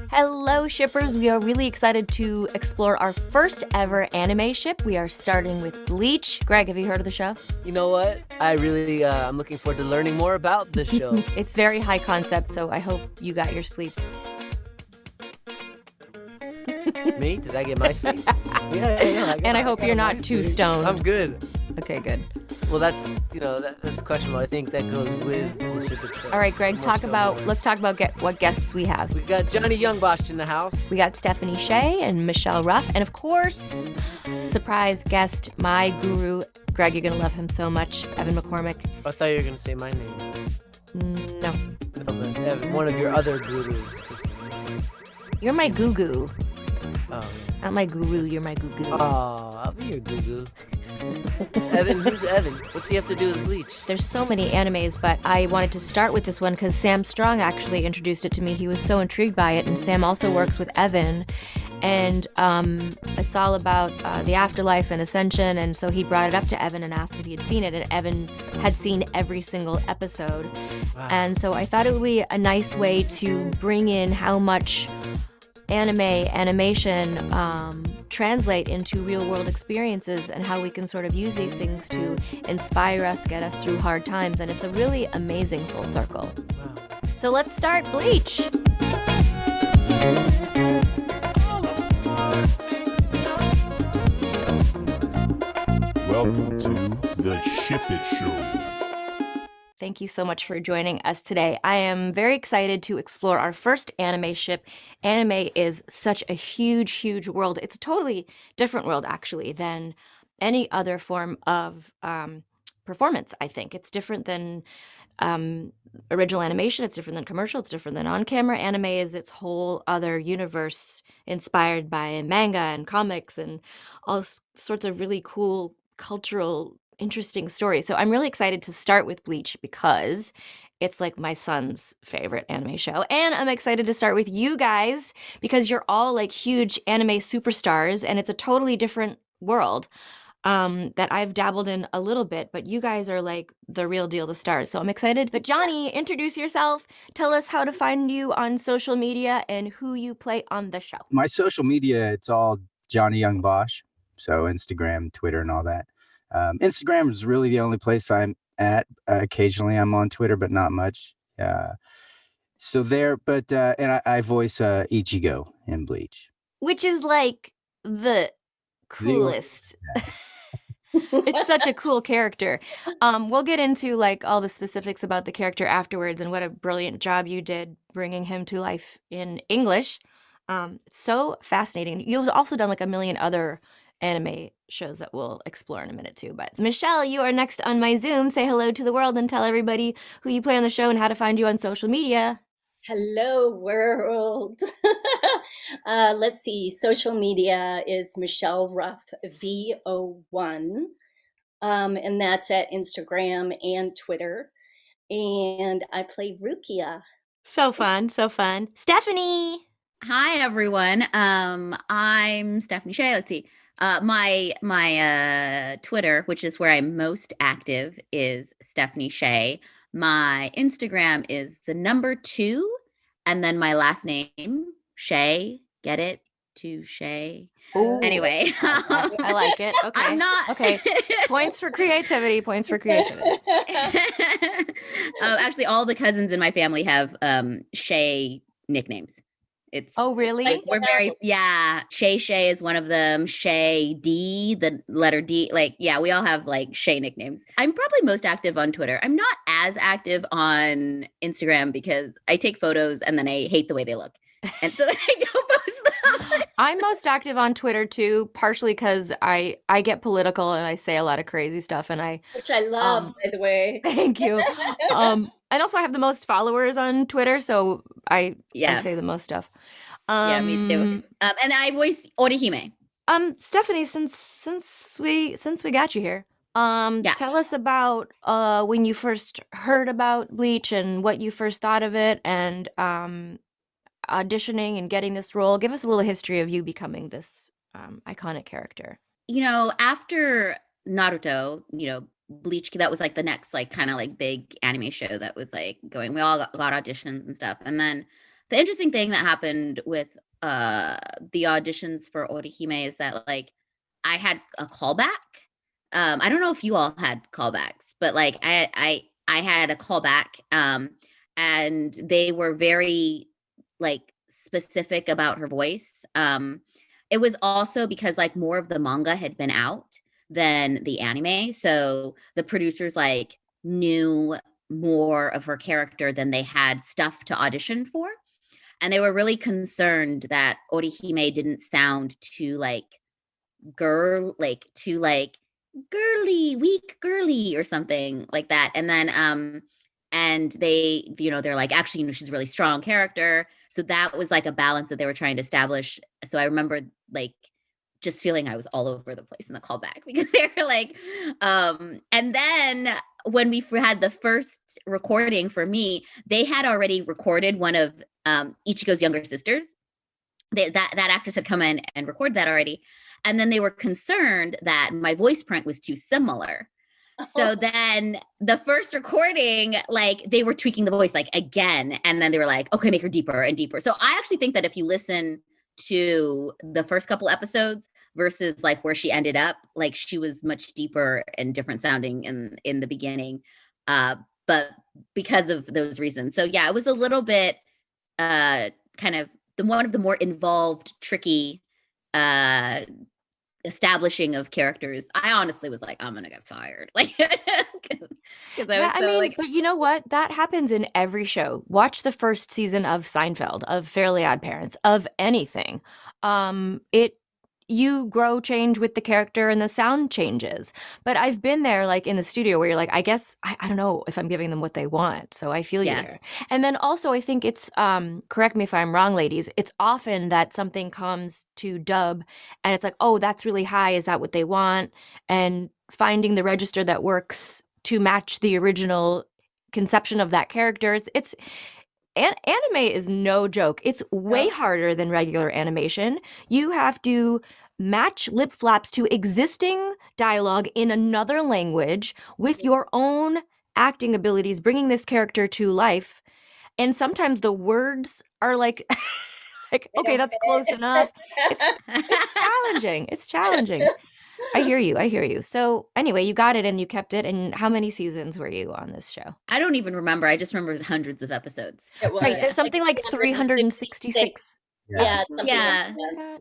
Hello, shippers. We are really excited to explore our first ever anime ship. We are starting with Bleach. Greg, have you heard of the show? You know what? I'm looking forward to learning more about this show. It's very high concept, so I hope you got your sleep. Me? Did I get my sleep? Yeah. I hope you're not too stoned. I'm good. Okay, good. Well, that's questionable. I think that goes with the ship itself. All right, Greg, let's talk about what guests we have. We got Johnny Yong Bosch in the house. We got Stephanie Sheh and Michelle Ruff, and of course, surprise guest, my guru. Greg, you're gonna love him so much, Evan McCormick. I thought you were gonna say my name. No, but Evan, one of your other gurus. You're my goo-goo. Oh. Not my guru, you're my goo-goo. Oh, I'll be your goo-goo. Evan, who's Evan? What's he have to do with Bleach? There's so many animes, but I wanted to start with this one because Sam Strong actually introduced it to me. He was so intrigued by it, and Sam also works with Evan, and it's all about the afterlife and ascension, and so he brought it up to Evan and asked if he had seen it, and Evan had seen every single episode. Wow. And so I thought it would be a nice way to bring in how much animation translate into real world experiences and how we can sort of use these things to inspire us, get us through hard times, and it's a really amazing full circle. Wow. So let's start Bleach. Welcome to the Ship It Show. Thank you so much for joining us today. I am very excited to explore our first anime ship. Anime is such a huge, huge world. It's a totally different world, actually, than any other form of performance, I think. It's different than original animation. It's different than commercial. It's different than on-camera. Anime is its whole other universe inspired by manga and comics and all sorts of really cool cultural interesting story. So I'm really excited to start with Bleach because it's like my son's favorite anime show. And I'm excited to start with you guys because you're all like huge anime superstars and it's a totally different world that I've dabbled in a little bit, but you guys are like the real deal, the stars. So I'm excited. But Johnny, introduce yourself. Tell us how to find you on social media and who you play on the show. My social media, it's all Johnny Yong Bosch. So Instagram, Twitter, and all that. Instagram is really the only place I'm at. Occasionally I'm on Twitter, but not much. So there, but and I voice Ichigo in Bleach, which is like the coolest. It's such a cool character. We'll get into like all the specifics about the character afterwards and what a brilliant job you did bringing him to life in English. So fascinating. You've also done like a million other anime shows that we'll explore in a minute too. But Michelle, you are next on my Zoom. Say hello to the world and tell everybody who you play on the show and how to find you on social media. Hello, world. Let's see. Social media is Michelle Ruff VO1. And that's at Instagram and Twitter. And I play Rukia. So fun, so fun. Stephanie. Hi, everyone. I'm Stephanie Sheh. Let's see. My Twitter, which is where I'm most active, is Stephanie Sheh. My Instagram is the number 2, and then my last name, Sheh. Get it? To Sheh. Ooh. Anyway. I like it. Okay. I'm not. Okay. Points for creativity. Points for creativity. Actually, all the cousins in my family have Sheh nicknames. It's really? Like we're very Sheh is one of them. Sheh D, the letter D. Like we all have like Sheh nicknames. I'm probably most active on Twitter. I'm not as active on Instagram because I take photos and then I hate the way they look, and so I don't post them. I'm most active on Twitter too, partially because I get political and I say a lot of crazy stuff, and which I love, by the way. Thank you. And also I have the most followers on Twitter, so I say the most stuff. Yeah, me too. And I voice Orihime. Stephanie, since we got you here, tell us about when you first heard about Bleach and what you first thought of it, and auditioning and getting this role. Give us a little history of you becoming this iconic character. After Naruto, Bleach, that was like the next like kind of like big anime show that was like going. We all got auditions and stuff, and then The interesting thing that happened with the auditions for Orihime is that like I had a callback. I don't know if you all had callbacks, but like I had a callback, and they were very like specific about her voice. It was also because like more of the manga had been out than the anime, so the producers like knew more of her character than they had stuff to audition for, and they were really concerned that Orihime didn't sound too like too like girly, weak girly or something like that. And then and they, they're like, actually, she's a really strong character. So that was like a balance that they were trying to establish. So I remember like just feeling I was all over the place in the callback because they were like, and then when we had the first recording for me, they had already recorded one of Ichigo's younger sisters. That actress had come in and recorded that already. And then they were concerned that my voice print was too similar. So then the first recording, like they were tweaking the voice like again. And then they were like, okay, make her deeper and deeper. So I actually think that if you listen to the first couple episodes versus like where she ended up, like she was much deeper and different sounding in the beginning. But because of those reasons. So yeah, it was a little bit kind of one of the more involved, tricky establishing of characters. I honestly was like, I'm gonna get fired, like because I was like, but you know what? That happens in every show. Watch the first season of Seinfeld, of Fairly Odd Parents, of anything. You grow, change with the character, and the sound changes. But I've been there, like in the studio, where you're like, I guess I don't know if I'm giving them what they want. So I feel you there. And then also, I think it's correct me if I'm wrong, ladies. It's often that something comes to dub, and it's like, oh, that's really high. Is that what they want? And finding the register that works to match the original conception of that character. It's anime is no joke. It's way harder than regular animation. You have to match lip flaps to existing dialogue in another language with your own acting abilities, bringing this character to life. And sometimes the words are like, okay, that's close enough. It's challenging. It's challenging. I hear you. So anyway, you got it and you kept it. And how many seasons were you on this show? I don't even remember. I just remember it was hundreds of episodes. It was. Right, there's something like 366. Yeah. Yeah.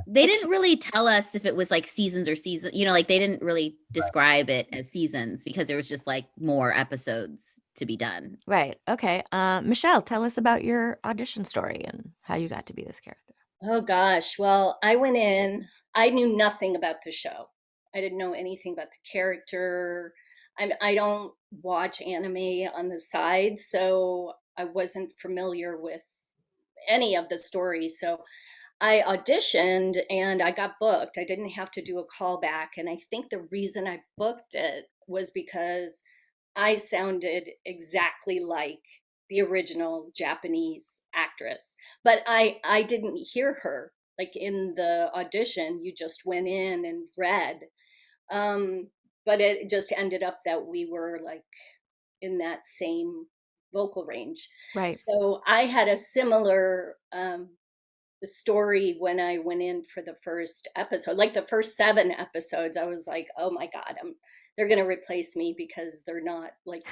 They didn't really tell us if it was like seasons or seasons, like they didn't really describe it as seasons because there was just like more episodes to be done. Right. Okay. Michelle, tell us about your audition story and how you got to be this character. Oh gosh. Well, I went in, I knew nothing about the show. I didn't know anything about the character. I don't watch anime on the side, so I wasn't familiar with any of the stories. So I auditioned and I got booked. I didn't have to do a callback. And I think the reason I booked it was because I sounded exactly like the original Japanese actress. But I didn't hear her. Like in the audition, you just went in and read. But it just ended up that we were like in that same vocal range. Right. So I had a similar story when I went in for the first episode. Like the first 7 episodes, I was like, oh my God, they're going to replace me because they're not like,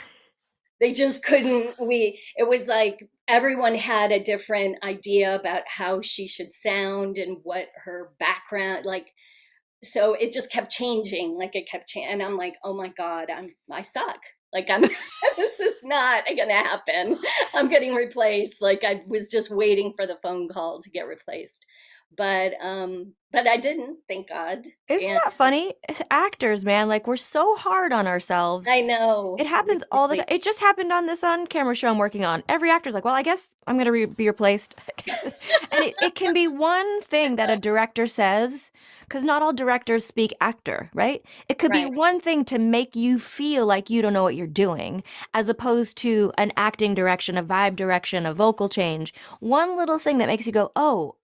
they just couldn't. It was like everyone had a different idea about how she should sound and what her background, like, so it just kept changing. Like it kept changing. And I'm like, oh my God, I suck. Like this is not gonna happen. I'm getting replaced. Like I was just waiting for the phone call to get replaced. But I didn't, thank God. Isn't that funny? Actors, man, like we're so hard on ourselves. I know. It happens all the time. It just happened on this on-camera show I'm working on. Every actor's like, well, I guess I'm going to be replaced. And it can be one thing that a director says, because not all directors speak actor, right? It could be one thing to make you feel like you don't know what you're doing, as opposed to an acting direction, a vibe direction, a vocal change. One little thing that makes you go, oh,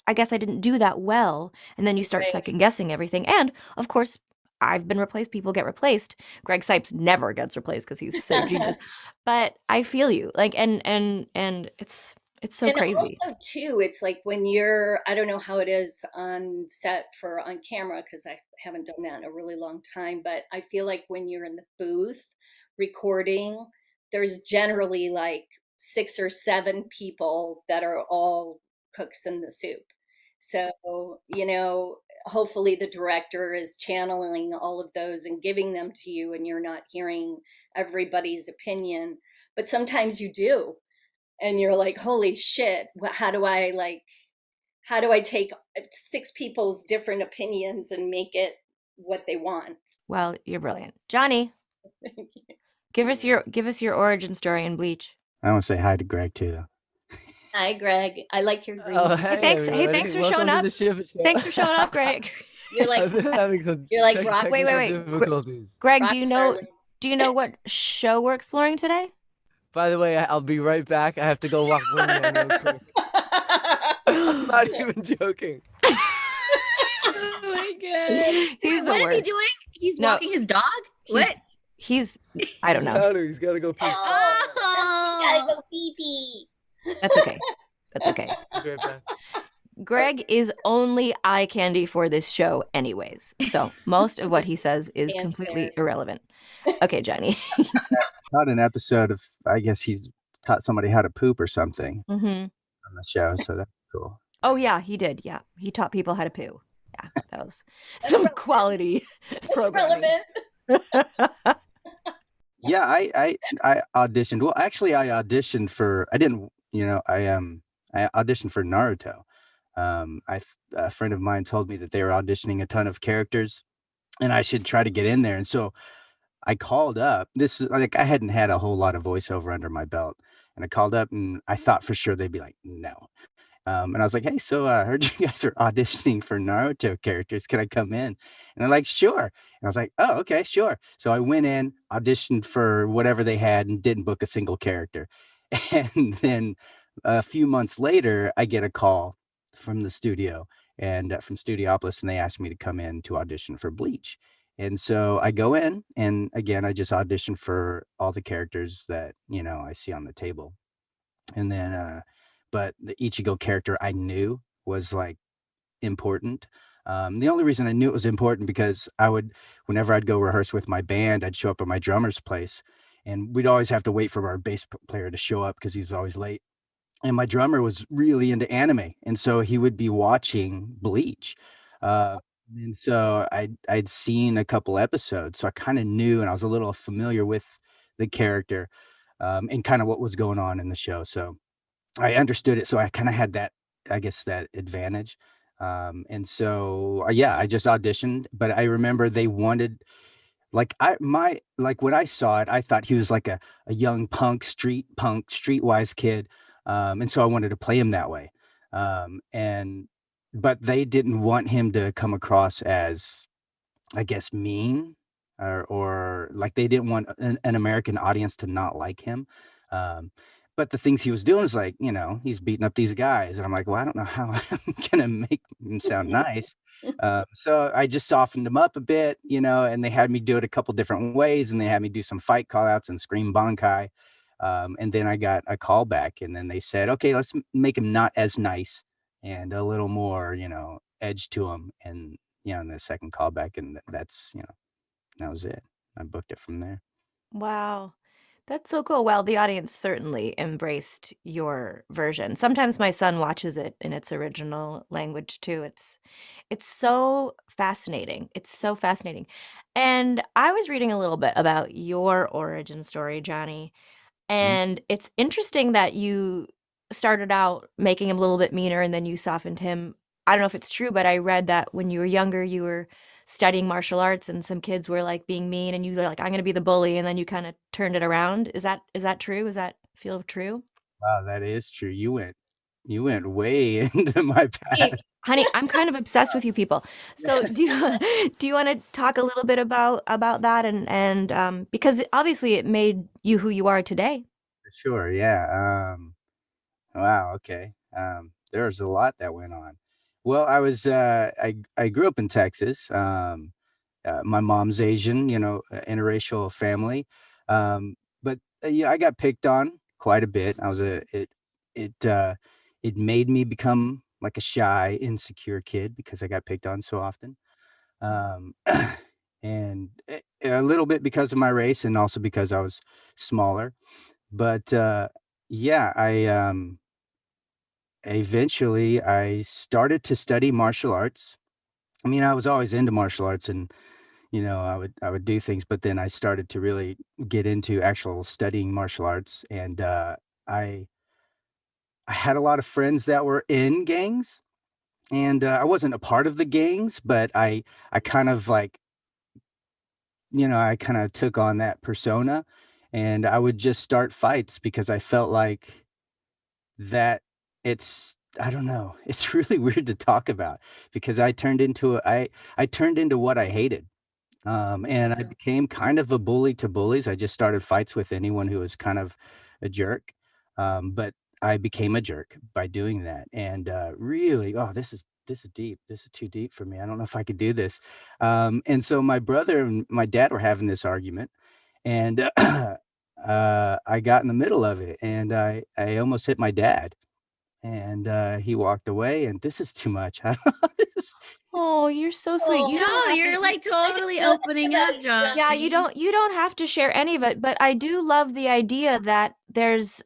I guess I didn't do that well. And then you start second guessing everything. And of course, I've been replaced. People get replaced. Greg Sipes never gets replaced because he's so genius. But I feel you. Like, and it's It's so And crazy. also too, it's like when you're, I don't know how it is on set for on camera because I haven't done that in a really long time, but I feel like when you're in the booth recording, there's generally like 6 or 7 people that are all cooks in the soup. So, hopefully the director is channeling all of those and giving them to you, and you're not hearing everybody's opinion. But sometimes you do, and you're like, holy shit, how do I take 6 people's different opinions and make it what they want? Well, you're brilliant. Johnny, give us your origin story in Bleach. I want to say hi to Greg too, though. Hi, Greg. I like your green. Oh, Hey, hey, thanks. Hey, everybody. thanks for Welcome showing to up. the Ship Show. Thanks for showing up, Greg. You're like I've been having some you're like tech- rock- technical Wait. difficulties. Greg, rock star. do you know what show we're exploring today? By the way, I'll be right back. I have to go walk windmill real quick. I'm not even joking. Oh my god. He's the What is he worst. doing? He's No, walking his dog? What? He's I don't know. He's gotta go pee. Gotta go pee pee. That's okay. That's okay. I'll be right back. Greg is only eye candy for this show anyways. So most of what he says is Fanfare. completely irrelevant. Okay, Johnny. Caught an episode of, I guess he's taught somebody how to poop or something hmm on the show, so that's cool. Oh yeah, he did. Yeah, he taught people how to poo. Yeah, that was some quality It's programming. relevant. Yeah, I auditioned. Well, actually, I auditioned for. I didn't. I auditioned for Naruto. A friend of mine told me that they were auditioning a ton of characters, and I should try to get in there. And so I called up. This is like I hadn't had a whole lot of voiceover under my belt, and I called up, and I thought for sure they'd be like, no. And I was like, hey, so I heard you guys are auditioning for Naruto characters. Can I come in? And they're like, sure. And I was like, oh, okay, sure. So I went in, auditioned for whatever they had, and didn't book a single character. And then a few months later, I get a call from the studio and from Studiopolis, and they asked me to come in to audition for Bleach. And so I go in, and again, I just audition for all the characters that, I see on the table. And then, but the Ichigo character I knew was like important. The only reason I knew it was important because whenever I'd go rehearse with my band, I'd show up at my drummer's place, and we'd always have to wait for our bass player to show up because he was always late. And my drummer was really into anime, and so he would be watching Bleach. And so I'd seen a couple episodes, so I kind of knew, and I was a little familiar with the character, and kind of what was going on in the show. So I understood it, so I kind of had that, I guess, that advantage. And so, yeah, I just auditioned, but I remember they wanted, like, when I saw it, I thought he was like a young streetwise kid. And so I wanted to play him that way. But they didn't want him to come across as, I guess, mean, or like they didn't want an American audience to not like him. Um, but the things he was doing is like, he's beating up these guys. And I'm like, well, I don't know how I'm going to make him sound nice. So I just softened him up a bit, and they had me do it a couple different ways. And they had me do some fight call outs and scream Bankai. And then I got a call back, and then they said, okay, let's make him not as nice and a little more, edge to him. And, and the second callback, and that's, that was it. I booked it from there. Wow. That's so cool. Well, the audience certainly embraced your version. Sometimes my son watches it in its original language too. It's so fascinating. It's so fascinating. And I was reading a little bit about your origin story, Johnny, Mhm. and it's interesting that you started out making him a little bit meaner and then you softened him. I don't know if it's true, but I read that when you were younger, you were studying martial arts and some kids were like being mean and you were like, I'm going to be the bully. And then you kind of turned it around. Is that true? Does that feel true? Wow, that is true. You went way into my path. Honey, I'm kind of obsessed with you people. So do you want to talk a little bit about that and because obviously it made you who you are today. Sure, yeah. Wow, okay. There's a lot that went on. Well, I grew up in Texas. My mom's Asian, interracial family. But I got picked on quite a bit. I was it made me become like a shy, insecure kid because I got picked on so often. Um, and a little bit because of my race and also because I was smaller. But yeah, I eventually I started to study martial arts. I mean, I was always into martial arts and I would do things, but then I started to really get into actual studying martial arts and I I had a lot of friends that were in gangs and I wasn't a part of the gangs, but I kind of like I kind of took on that persona and I would just start fights because I felt like that I don't know, it's really weird to talk about because I turned into what I hated. And I became kind of a bully to bullies. I just started fights with anyone who was kind of a jerk. But I became a jerk by doing that. And really, oh, this is deep. This is too deep for me. I don't know if I could do this. And so my brother and my dad were having this argument, and I got in the middle of it, and I almost hit my dad, and he walked away. And this is too much. I don't know, Oh, you're so sweet. You No, don't have you're to. like totally opening up, John. Yeah, you don't have to share any of it, but I do love the idea that there's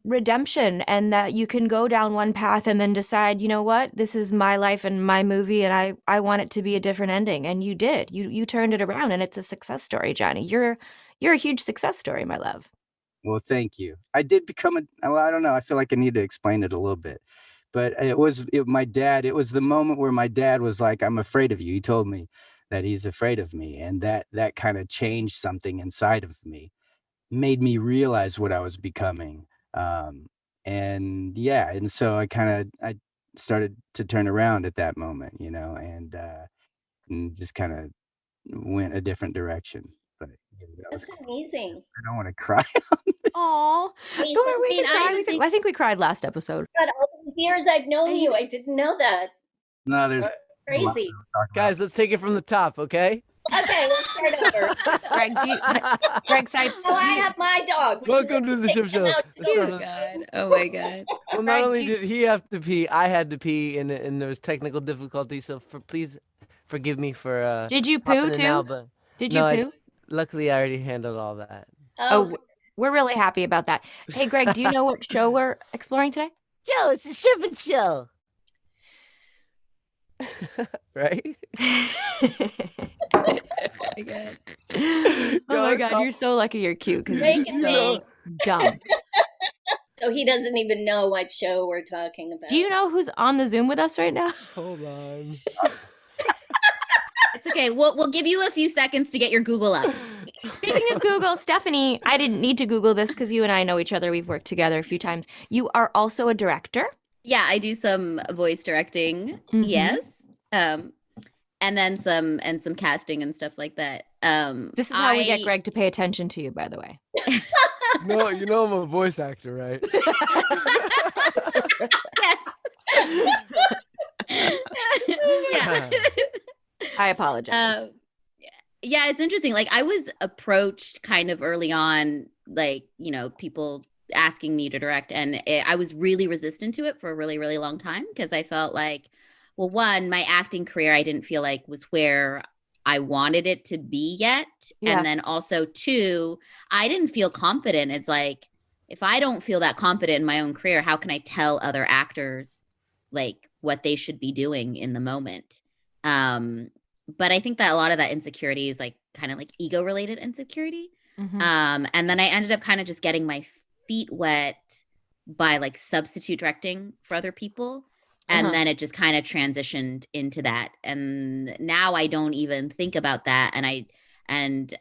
redemption and that you can go down one path and then decide, you know what, this is my life and my movie and I want it to be a different ending. And you did. You turned it around and it's a success story, Johnny. You're a huge success story, my love. Well, thank you. I did become well, I don't know. I feel like I need to explain it a little bit. But my dad, it was the moment where my dad was like, I'm afraid of you. He told me that he's afraid of me. And that kind of changed something inside of me, made me realize what I was becoming. And yeah, and so I started to turn around at that moment, and just kind of went a different direction. But that was That's cool. amazing. I don't want to cry. Aw. Amazing. Go we I mean, can cry. I We think- I think we cried last episode. God, all the years I've known you, I didn't know that. No, there's Crazy. Guys, let's take it from the top, okay? Okay, let's start over. Greg, Greg Sipes. So I have my dog. which is Welcome to the ship show. Now Let's start Oh on the- god. Oh my god. Well, not Greg, only do you- did he have to pee, I had to pee, and there was technical difficulties. So please forgive me for Did you popping poo in now, too? but Did you no, poo? luckily I already handled all that. Oh, we're really happy about that. Hey, Greg, do you know what show we're exploring today? Yo, it's a shipping show. Right? Oh my god. Oh my it's god, all- you're so lucky you're cute because Make you're it so me. dumb. So he doesn't even know what show we're talking about. Do you know who's on the Zoom with us right now? Hold on. It's okay. We'll give you a few seconds to get your Google up. Speaking of Google, Stephanie, I didn't need to Google this because you and I know each other. We've worked together a few times. You are also a director. Yeah, I do some voice directing. Mhm. Yes. And then some casting and stuff like that. This is how we get Greg to pay attention to you, by the way. No, you know I'm a voice actor, right? Yes. Yeah. I apologize. Yeah, it's interesting. Like I was approached kind of early on, like, people asking me to direct, and I was really resistant to it for a really, really long time because I felt like, well, one, my acting career, I didn't feel like was where I wanted it to be yet. Yeah. And then also two, I didn't feel confident. It's like, if I don't feel that confident in my own career, how can I tell other actors like what they should be doing in the moment? But I think that a lot of that insecurity is like kind of like ego related insecurity. Mhm. And then I ended up kind of just getting my feet wet by like substitute directing for other people. And Uh-huh. then it just kind of transitioned into that. And now I don't even think about that. And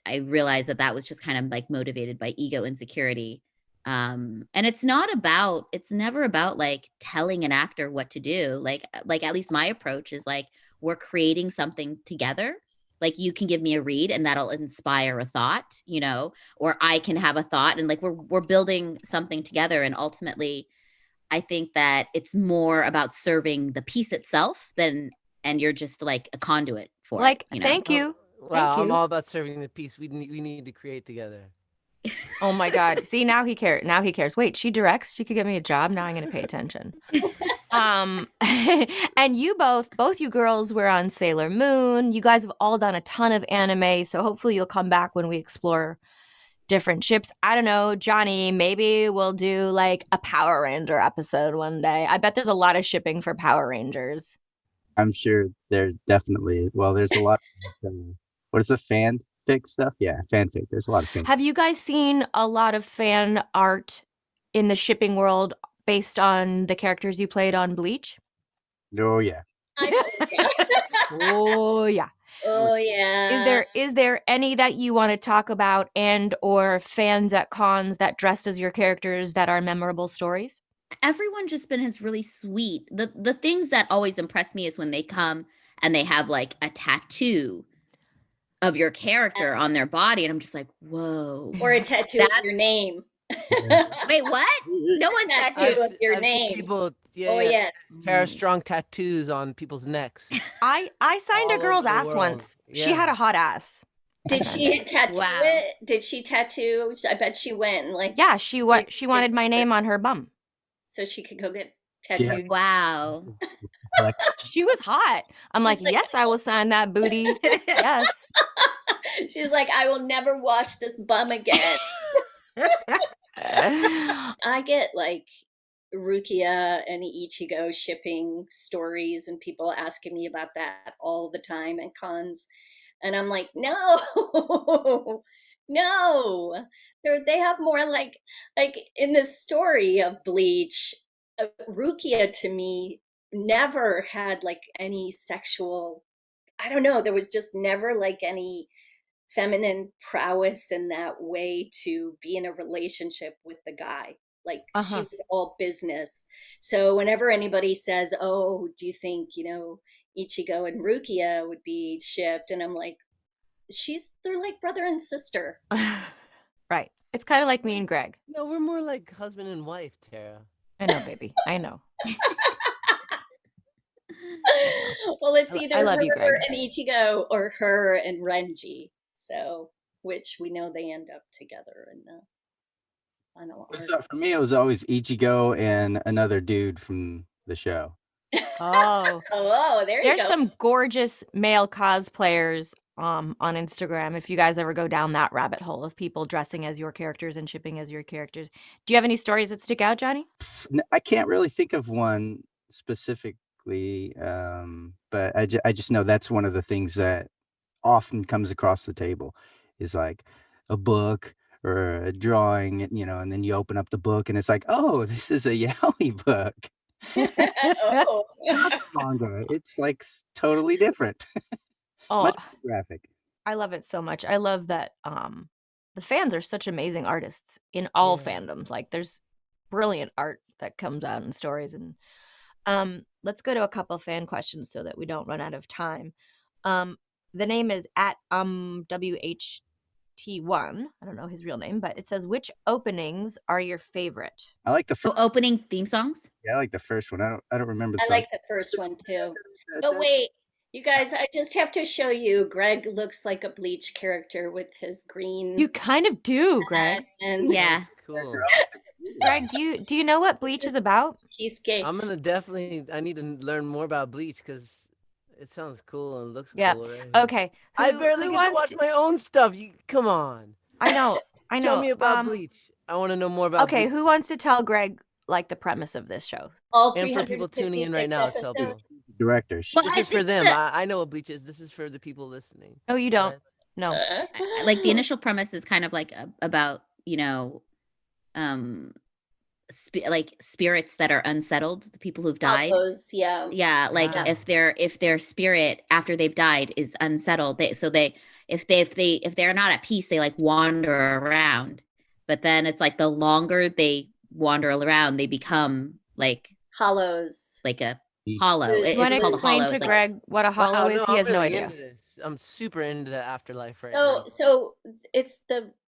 I realized that was just kind of like motivated by ego insecurity. And it's never about like telling an actor what to do. Like at least my approach is like, we're creating something together. Like you can give me a read and that'll inspire a thought, or I can have a thought and like we're building something together. And ultimately, I think that it's more about serving the piece itself and you're just like a conduit for Like, it. thank you. Wow, Thank I'm you. all about serving the piece. We need to create together. Oh my God. See, now he cares. Now he cares. Wait, she directs? She could get me a job. Now I'm going to pay attention. And you both you girls were on Sailor Moon. You guys have all done a ton of anime. So hopefully you'll come back when we explore different ships. I don't know, Johnny, maybe we'll do like a Power Ranger episode one day. I bet there's a lot of shipping for Power Rangers. I'm sure there definitely is. Well, there's a lot of, what is the fanfic stuff? Yeah, fanfic. There's a lot of fanfic. Have you guys seen a lot of fan art in the shipping world based on the characters you played on Bleach? Oh, yeah. Oh yeah. Oh yeah. Is there any that you want to talk about and or fans at cons that dressed as your characters that are memorable stories? Everyone just has really sweet. The things that always impress me is when they come and they have like a tattoo of your character on their body, and I'm just like, whoa. Or a tattoo of your name. Wait, what? No one's Tattoo of your I've seen name. people, Oh yes. Tara Strong tattoos on people's necks. I signed a All girl's over the ass world. once. She Yeah. had a hot ass. Did she tattoo Wow. it? Did she tattoo? I bet she went and like Yeah, she wanted my name on her bum. so she could go get tattooed. Wow. She was hot. I'm like, yes, I will sign that booty. Yes. She's like, I will never wash this bum again. I get like Rukia and Ichigo shipping stories and people asking me about that all the time at cons. And I'm like, no, no. They have more like in the story of Bleach, Rukia to me never had like any sexual, I don't know, there was just never like any feminine prowess in that way to be in a relationship with the guy. Like she was all business. So whenever anybody says, oh, do you think, Ichigo and Rukia would be shipped? And I'm like, they're like brother and sister. Right. It's kind of like me and Greg. No, we're more like husband and wife, Tara. I know, baby. I know. Well, it's either I love her you, Greg. and Ichigo or her and Renji. So, which we know they end up together in the final arc. So for me, it was always Ichigo and another dude from the show. Oh. Oh, there you There's go. some gorgeous male cosplayers on Instagram if you guys ever go down that rabbit hole of people dressing as your characters and shipping as your characters. Do you have any stories that stick out, Johnny? I can't really think of one specifically, but I just know that's one of the things that often comes across the table is like a book or a drawing, and then you open up the book and it's like, oh, this is a yaoi book. Oh. Manga. It's like totally different. Oh, Much more graphic. I love it so much. I love that the fans are such amazing artists in all fandoms. Like there's brilliant art that comes out in stories. And let's go to a couple fan questions so that we don't run out of time. The name is at WHT1. I don't know his real name, but it says, which openings are your favorite? I like the first. Opening theme songs? Yeah, I like the first one. I don't remember the I song. like the first one too. But wait, you guys, I just have to show you. Greg looks like a Bleach character with his green. You kind of do, Greg. And Yeah. That's cool. Greg, do you know what Bleach is about? he's gay. I'm gonna I need to learn more about Bleach because it sounds cool and looks Yeah. cool. Right? Okay. I Who- barely who get to wants watch my own stuff. Come on. I know. Tell me about Bleach. I want to know more about Okay, Bleach. who wants to tell Greg like the premise of this show? All And for people tuning in right now, it's episodes. helpful. Director. Well, This I is for think them. that- I know what Bleach is. This is for the people listening. No, you don't. Right? No. Like the initial premise is kind of like about like spirits that are unsettled, the people who've died. Those, yeah. Yeah, like Wow. if their spirit after they've died is unsettled, if they're not at peace, they like wander around. But then it's like the longer they wander around, they become like Hollows. a hollow. You You It's want to called a explain hollow. to It's like- Greg what a hollow Wow, is? no, He I'm has no really idea. into this. I'm super into the afterlife right So now. so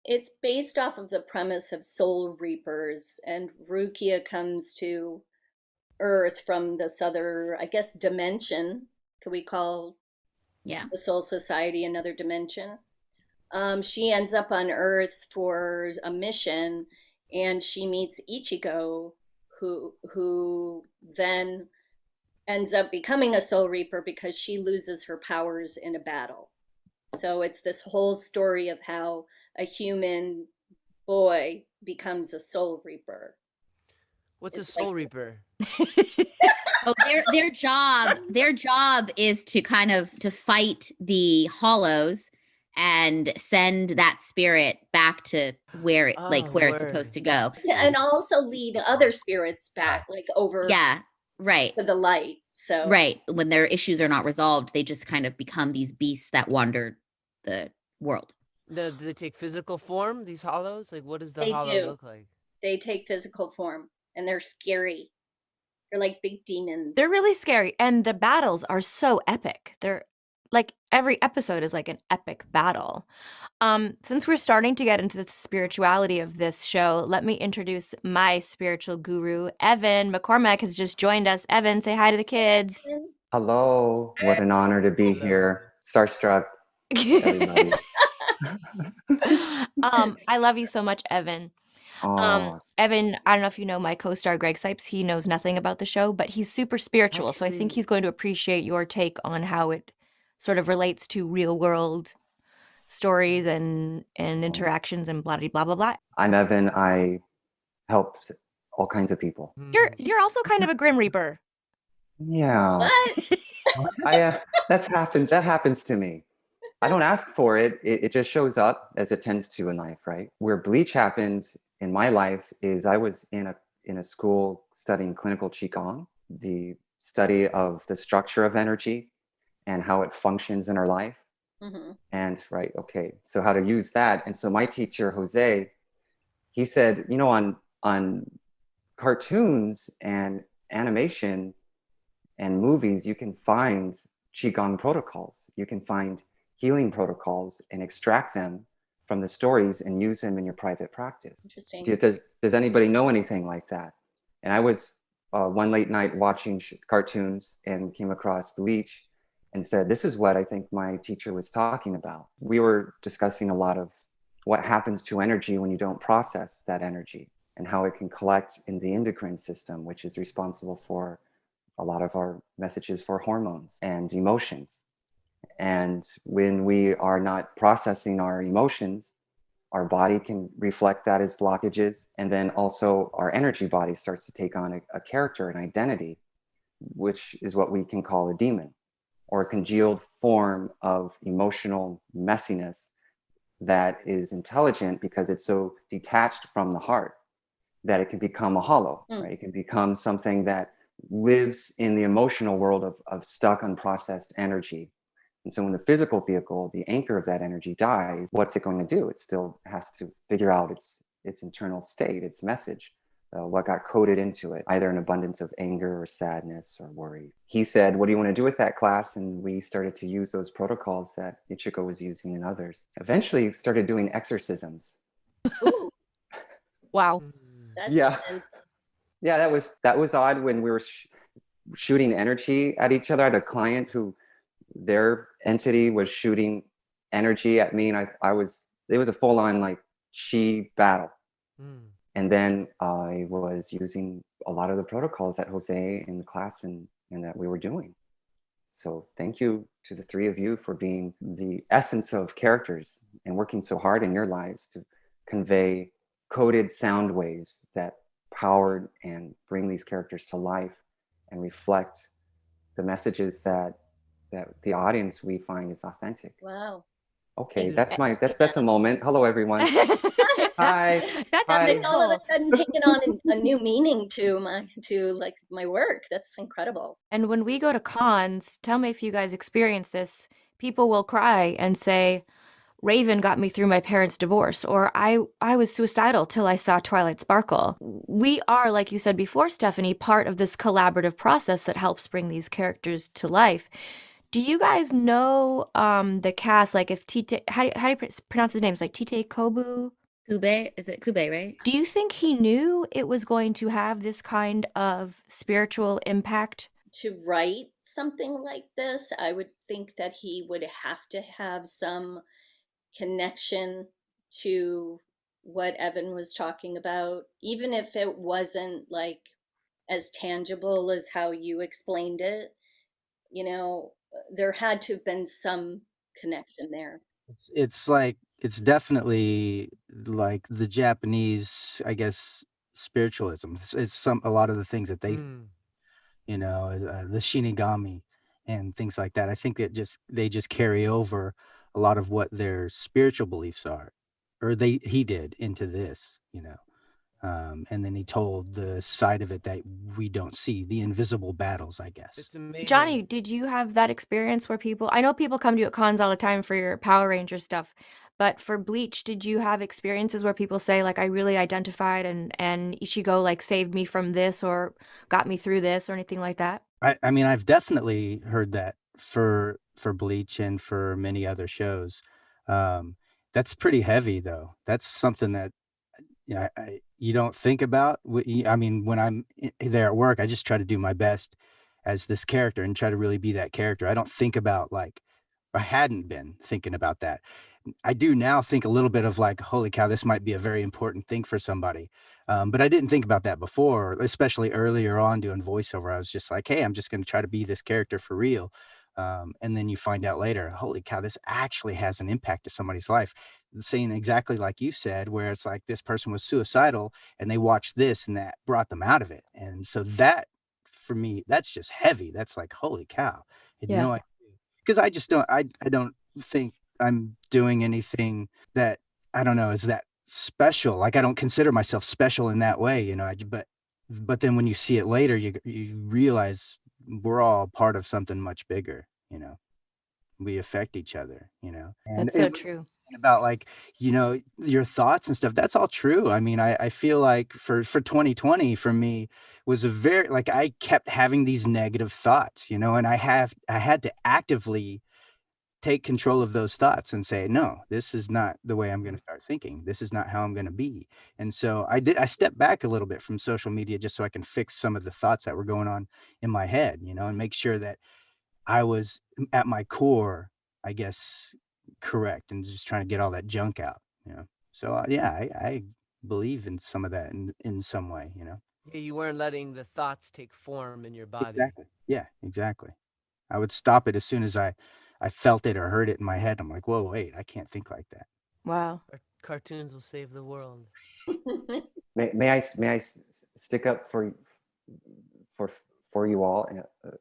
it's based off of the premise of soul reapers, and Rukia comes to Earth from this other, I guess, dimension. Could we call Yeah. the Soul Society another dimension? She ends up on Earth for a mission, and she meets Ichigo, who then ends up becoming a Soul Reaper because she loses her powers in a battle. So it's this whole story of how a human boy becomes a Soul Reaper. What's a It's Soul like Reaper? Oh, their job is to kind of to fight the hollows and send that spirit back to where it Oh, where it's word. supposed to go. and also lead other spirits back, like over Yeah, right. to the light. So Right. When their issues are not resolved, they just kind of become these beasts that wander the world. Do they take physical form, these hollows? Like, what does the they hollow do. look like? They take physical form, and they're scary. They're like big demons. They're really scary, and the battles are so epic. They're like every episode is like an epic battle. Since we're starting to get into the spirituality of this show, let me introduce my spiritual guru. Evan McCormick has just joined us. Evan, say hi to the kids. Hello, what an honor to be Hello. here. Starstruck, everybody. I love you so much, Evan. Oh, Evan, I don't know if you know my co-star Greg Sipes. He knows nothing about the show, but he's super spiritual. So I think Actually- he's going to appreciate your take on how it sort of relates to real world stories and interactions and blah blah blah blah. I'm Evan. I help all kinds of people. You're also kind of a Grim Reaper. Yeah, What? that happens to me. I don't ask for it. It just shows up as it tends to in life, right? Where Bleach happened in my life is I was in a school studying clinical qigong, the study of the structure of energy and how it functions in our life. Mm-hmm. And right, okay, so how to use that. And so my teacher, Jose, he said, you know, on cartoons and animation and movies, you can find qigong protocols. You can find healing protocols and extract them from the stories and use them in your private practice. Interesting. Does anybody know anything like that? And I was one late night watching cartoons and came across Bleach and said, this is what I think my teacher was talking about. We were discussing a lot of what happens to energy when you don't process that energy and how it can collect in the endocrine system, which is responsible for a lot of our messages for hormones and emotions. And when we are not processing our emotions, our body can reflect that as blockages. And then also our energy body starts to take on a character, an identity, which is what we can call a demon or a congealed form of emotional messiness that is intelligent because it's so detached from the heart that it can become a hollow, right? It can become something that lives in the emotional world of stuck, unprocessed energy. And so when the physical vehicle, the anchor of that energy dies, what's it going to do? It still has to figure out its internal state, its message, what got coded into it, either an abundance of anger or sadness or worry. He said, what do you want to do with that, class? And we started to use those protocols that Ichigo was using and others. Eventually started doing exorcisms. Ooh, Wow. that's Yeah. intense. Yeah, that was odd when we were shooting energy at each other. I had a client who their entity was shooting energy at me, and it was a full-on like chi battle. And then I was using a lot of the protocols that Jose in the class and that we were doing. So thank you to the three of you for being the essence of characters and working so hard in your lives to convey coded sound waves that powered and bring these characters to life and reflect the messages that the audience we find is authentic. Wow. Okay, that's a moment. Hello, everyone. Hi. That's Hi. They've all of a beautiful. sudden taken on a new meaning to my work. That's incredible. And when we go to cons, tell me if you guys experience this. People will cry and say, Raven got me through my parents' divorce, or I was suicidal till I saw Twilight Sparkle. We are, like you said before, Stephanie, part of this collaborative process that helps bring these characters to life. Do you guys know the cast? Like, if Tite, how do you pronounce his name? It's like Tite Kobu. Kube, is it Kube, right? Do you think he knew it was going to have this kind of spiritual impact? To write something like this, I would think that he would have to have some connection to what Evan was talking about, even if it wasn't like as tangible as how you explained it. There had to have been some connection there. It's like it's definitely like the Japanese, I guess, spiritualism. It's a lot of the things that they, the Shinigami and things like that. I think that they just carry over a lot of what their spiritual beliefs are, or he did into this, and then he told the side of it that we don't see, the invisible battles, I guess. It's amazing. Johnny, did you have that experience where I know people come to you at cons all the time for your Power Ranger stuff, but for Bleach, did you have experiences where people say, like, I really identified and Ishigo, like, saved me from this or got me through this or anything like that? I mean, I've definitely heard that for Bleach and for many other shows. That's pretty heavy, though. That's something that you don't think about. I mean, when I'm there at work, I just try to do my best as this character and try to really be that character. I don't think about I hadn't been thinking about that. I do now think a little bit of like, holy cow, this might be a very important thing for somebody. But I didn't think about that before, especially earlier on doing voiceover. I was just like, hey, I'm just going to try to be this character for real. And then you find out later, holy cow, this actually has an impact to somebody's life. Saying exactly like you said, where it's like this person was suicidal and they watched this and that brought them out of it. And so that, for me, that's just heavy. That's like, holy cow. I had no idea. Because I just don't, I don't think I'm doing anything that, I don't know, is that special. Like, I don't consider myself special in that way, but then when you see it later, you realize we're all part of something much bigger, we affect each other, and That's so true. About like, your thoughts and stuff, that's all true. I mean, I feel like for 2020 for me was a very, like, I kept having these negative thoughts, and I had to actively take control of those thoughts and say, no, this is not the way I'm going to start thinking. This is not how I'm going to be. And so I stepped back a little bit from social media just so I can fix some of the thoughts that were going on in my head, and make sure that I was at my core, I guess, correct, and just trying to get all that junk out, So I believe in some of that in some way, Yeah, you weren't letting the thoughts take form in your body. Exactly. Yeah, exactly. I would stop it as soon as I felt it or heard it in my head. I'm like, whoa, wait, I can't think like that. Wow. Cartoons will save the world. May I stick up for you all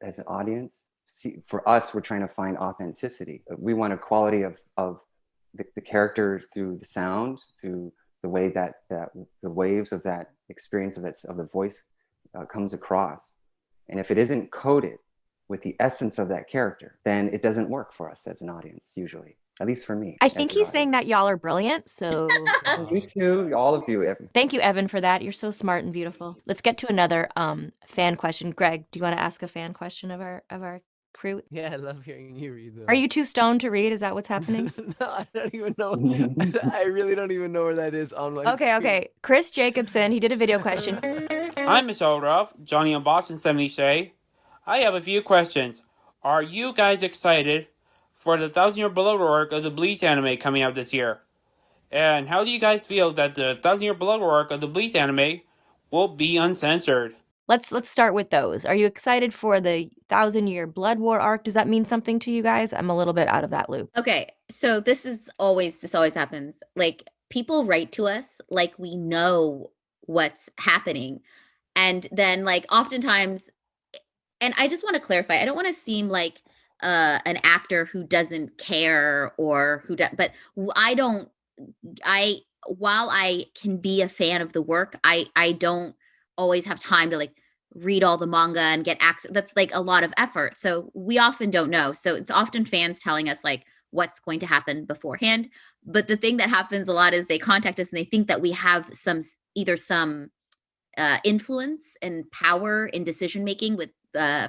as an audience? See, for us, we're trying to find authenticity. We want a quality of the character through the sound, through the way that the waves of that experience of the voice comes across. And if it isn't coded with the essence of that character, then it doesn't work for us as an audience, usually. At least for me. I think he's saying that y'all are brilliant, so... You too, all of you, Evan. Thank you, Evan, for that. You're so smart and beautiful. Let's get to another fan question. Greg, do you want to ask a fan question of our crew? Yeah, I love hearing you read them. Are you too stoned to read? Is that what's happening? No, I don't even know. I really don't even know where that is on my screen. Okay. Chris Jacobson, he did a video question. Hi, Miss Ruff, Johnny Yong Bosch, and Stephanie Sheh. I have a few questions. Are you guys excited for the 1,000-year blood arc of the Bleach anime coming out this year? And how do you guys feel that the 1,000-year blood arc of the Bleach anime will be uncensored? Let's start with those. Are you excited for the 1,000-year Blood War arc? Does that mean something to you guys? I'm a little bit out of that loop. Okay, so this always happens. Like, people write to us like we know what's happening. And then, like, oftentimes, and I just want to clarify, I don't want to seem like an actor who doesn't care or who does, but while I can be a fan of the work, I don't always have time to like read all the manga and get access. That's like a lot of effort. So we often don't know. So it's often fans telling us like what's going to happen beforehand. But the thing that happens a lot is they contact us and they think that we have either some influence and power in decision making with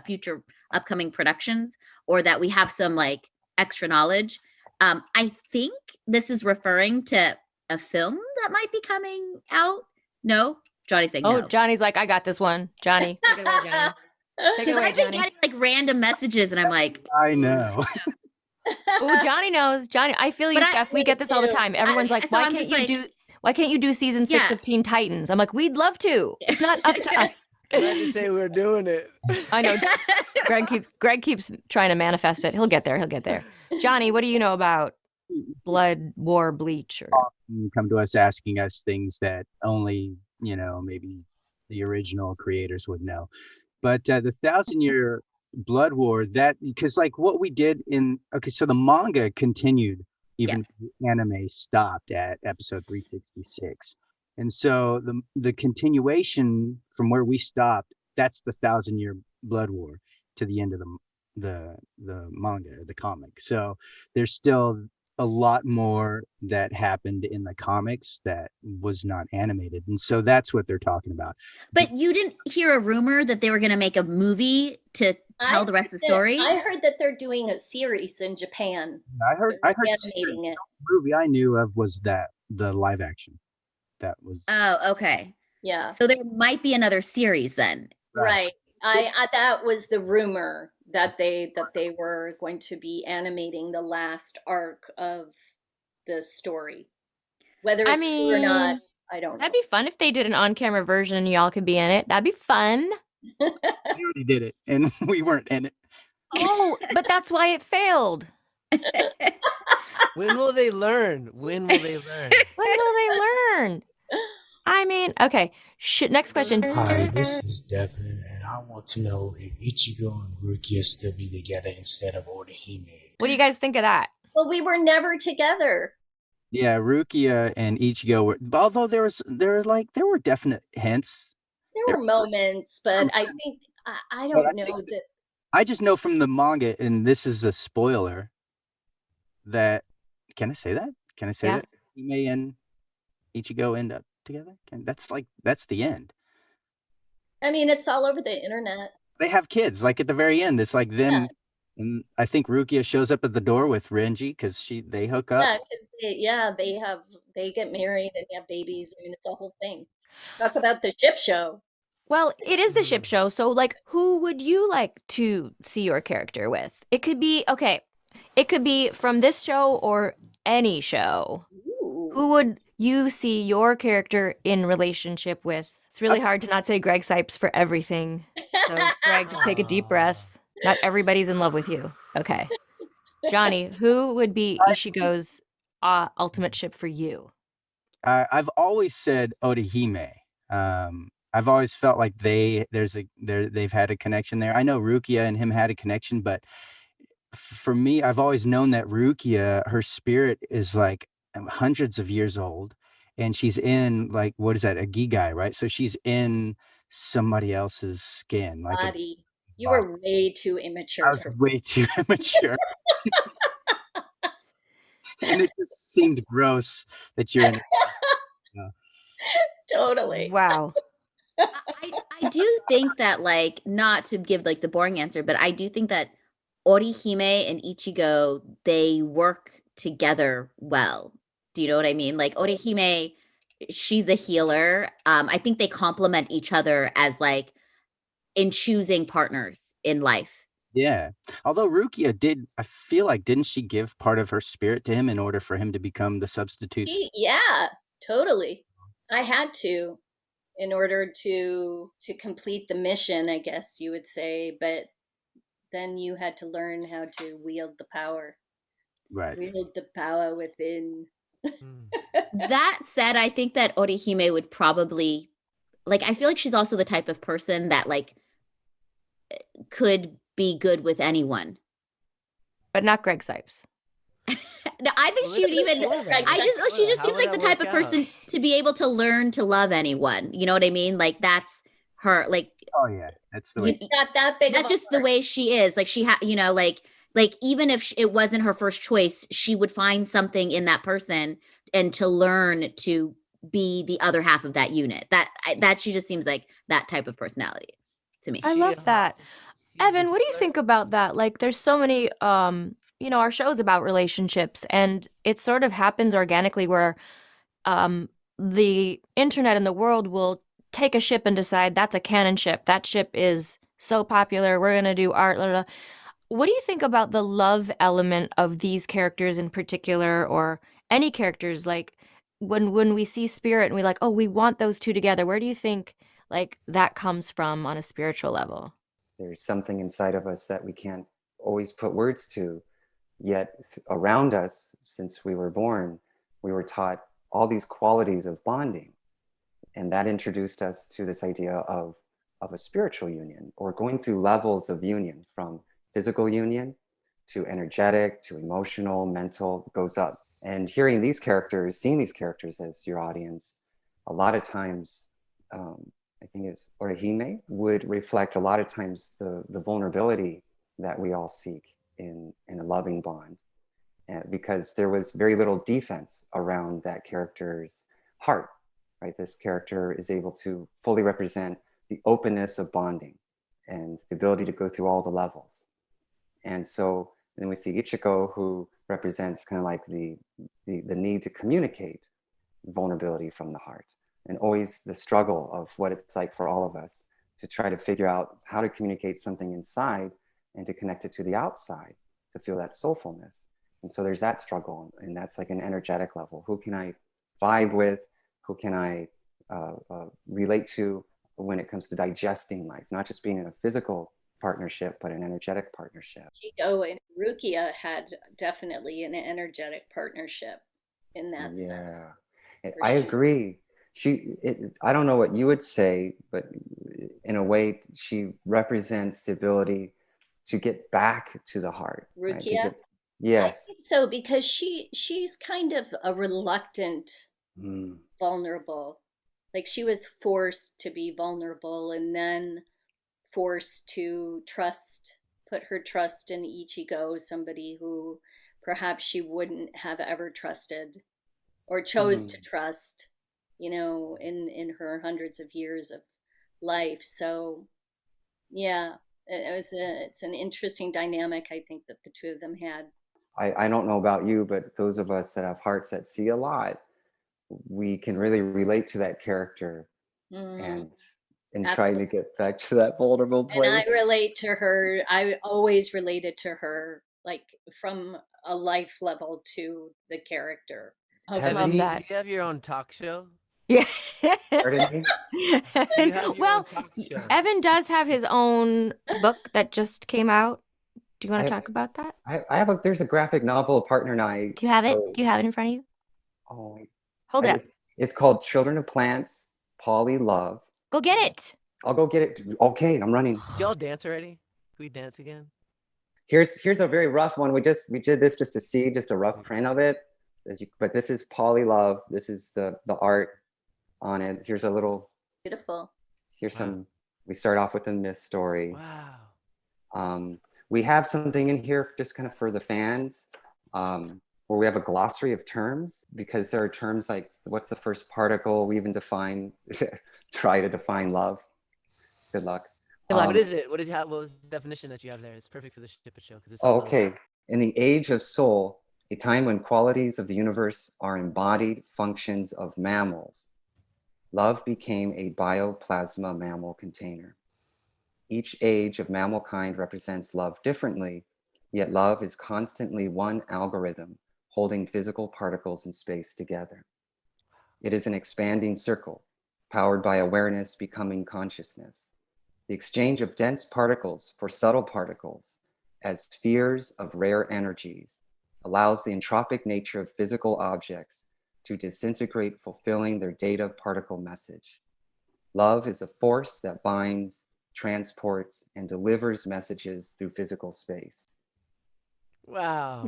future upcoming productions, or that we have some like extra knowledge. I think this is referring to a film that might be coming out. No? Johnny's saying no. Oh, Johnny's like, I got this one. Johnny, take it away, Johnny. Take it away, I've been Johnny. getting like random messages and I'm like, I know. Oh, Johnny knows. Johnny, I feel you, But Steph. We get this all the time. Everyone's like, so why I'm can't just you like- do why can't you do season 6 Yeah. of Teen Titans? I'm like, we'd love to. It's not up to us. Glad to say we're doing it. I know. Greg keeps trying to manifest it. He'll get there. He'll get there. Johnny, what do you know about Blood War Bleach? Or Come to us asking us things that only, maybe the original creators would know. But the 1,000-Year Blood War, that, because like what we did so the manga continued even the anime stopped at episode 366. And so the continuation from where we stopped, that's the 1,000-Year Blood War to the end of the manga, the comic. So there's still a lot more that happened in the comics that was not animated, and so that's what they're talking about. But you didn't hear a rumor that they were going to make a movie to tell the rest of the story? I heard that they're doing a series in Japan. I heard animating it. The movie I knew of was the live action. That was Oh, okay. Yeah. So there might be another series then. Right. I that was the rumor that they were going to be animating the last arc of the story. Whether it's true or not, I don't know. That'd be fun if they did an on-camera version and y'all could be in it. That'd be fun. We already did it, and we weren't in it. Oh, but that's why it failed. When will they learn? When will they learn? When will they learn? I mean, okay. Next question. Hi, this is Devin, and I want to know if Ichigo and Rukia still be together instead of Orihime. What do you guys think of that? Well, we were never together. Yeah, Rukia and Ichigo were, although there were definite hints. There were moments, but I think I don't know that. I just know from the manga, and this is a spoiler, that can I say that? Can I say that Hime and Ichigo end up together? That's the end. I mean, it's all over the internet. They have kids, like at the very end. It's like them, and I think Rukia shows up at the door with Renji because they hook up. Yeah, because they get married and have babies. I mean, it's a whole thing. Talk about the ship show. Well, it is the ship show, so like, who would you like to see your character with? It could be from this show or any show. Ooh. Who would you see your character in relationship with? It's really hard to not say Greg Sipes for everything. So, Greg, just take a deep breath. Not everybody's in love with you. Okay. Johnny, who would be Ishigo's ultimate ship for you? I've always said Orihime. I've always felt like they've had a connection there. I know Rukia and him had a connection, but for me, I've always known that Rukia, her spirit is like hundreds of years old, and she's in, like, what is that, a gigai, right? So she's in somebody else's skin, like Body. You were way too immature. I was way too immature. And it just seemed gross that you're in. Totally. Wow. I do think that, like, not to give like the boring answer, but I do think that Orihime and Ichigo, they work together well. Do you know what I mean? Like, Orihime, she's a healer. I think they complement each other as, like, in choosing partners in life. Yeah. Although Rukia I feel like, didn't she give part of her spirit to him in order for him to become the substitute? Yeah, totally. I had to, in order to complete the mission, I guess you would say, but then you had to learn how to wield the power. Right. Wield the power within. That said, I think that Orihime would probably, like, I feel like she's also the type of person that, like, could be good with anyone. But not Greg Sipes. No, I think she would even. She just seems like the type of person to be able to learn to love anyone. You know what I mean? Like, that's her. Like, oh yeah, that's the way. Not that big. That's just the way she is. Like, she like even if it wasn't her first choice, she would find something in that person and to learn to be the other half of that unit. That she just seems like that type of personality to me. I love that. Evan, what do you think about that? Like, there's so many, our show's about relationships, and it sort of happens organically where the internet and the world will take a ship and decide that's a canon ship. That ship is so popular. We're going to do art. Blah, blah, blah. What do you think about the love element of these characters in particular, or any characters? Like when we see Spirit and we like, oh, we want those two together. Where do you think like that comes from on a spiritual level? There's something inside of us that we can't always put words to, yet around us, since we were born, we were taught all these qualities of bonding. And that introduced us to this idea of a spiritual union, or going through levels of union, from physical union to energetic to emotional, mental, goes up. And hearing these characters, seeing these characters as your audience, a lot of times, I think it's Orihime would reflect a lot of times the vulnerability that we all seek in a loving bond, because there was very little defense around that character's heart, right? This character is able to fully represent the openness of bonding and the ability to go through all the levels. And so then we see Ichigo, who represents kind of like the need to communicate vulnerability from the heart, and always the struggle of what it's like for all of us to try to figure out how to communicate something inside and to connect it to the outside to feel that soulfulness. And so there's that struggle, and that's like an energetic level. Who can I vibe with? Who can I relate to when it comes to digesting life, not just being in a physical partnership, but an energetic partnership? Ishigo and Rukia had definitely an energetic partnership in that sense. Yeah, I agree. I don't know what you would say, but in a way, she represents the ability to get back to the heart. Rukia? Right? Yes. I think so, because she's kind of a reluctant, vulnerable. Like, she was forced to be vulnerable, and then forced to put her trust in Ichigo, somebody who perhaps she wouldn't have ever trusted or chose to trust, in her hundreds of years of life. So yeah, it's an interesting dynamic, I think, that the two of them had. I don't know about you, but those of us that have hearts that see a lot, we can really relate to that character, and trying to get back to that vulnerable place. And I relate to her. I always related to her, like, from a life level to the character. Evan, do you have your own talk show? Yeah. Pardon me? Well, Evan does have his own book that just came out. Do you want to talk about that? There's a graphic novel, a partner and I. Do you have it? Do you have it in front of you? Oh, hold it up. It's called Children of Plants, Poly Love. Go get it. I'll go get it. Okay, I'm running. Did y'all dance already? Can we dance again? Here's a very rough one. We did this just to see just a rough print of it. But this is Poly Love. This is the art on it. Here's a little beautiful. Here's some. We start off with a myth story. Wow. We have something in here just kind of for the fans, where we have a glossary of terms, because there are terms like, what's the first particle? We even try to define love. Good luck. What is it? What was the definition that you have there? It's perfect for the Shippa show. Okay. In the age of soul, a time when qualities of the universe are embodied functions of mammals, love became a bioplasma mammal container. Each age of mammal kind represents love differently, yet love is constantly one algorithm holding physical particles in space together. It is an expanding circle, powered by awareness becoming consciousness. The exchange of dense particles for subtle particles as spheres of rare energies allows the entropic nature of physical objects to disintegrate, fulfilling their data particle message. Love is a force that binds, transports, and delivers messages through physical space. Wow.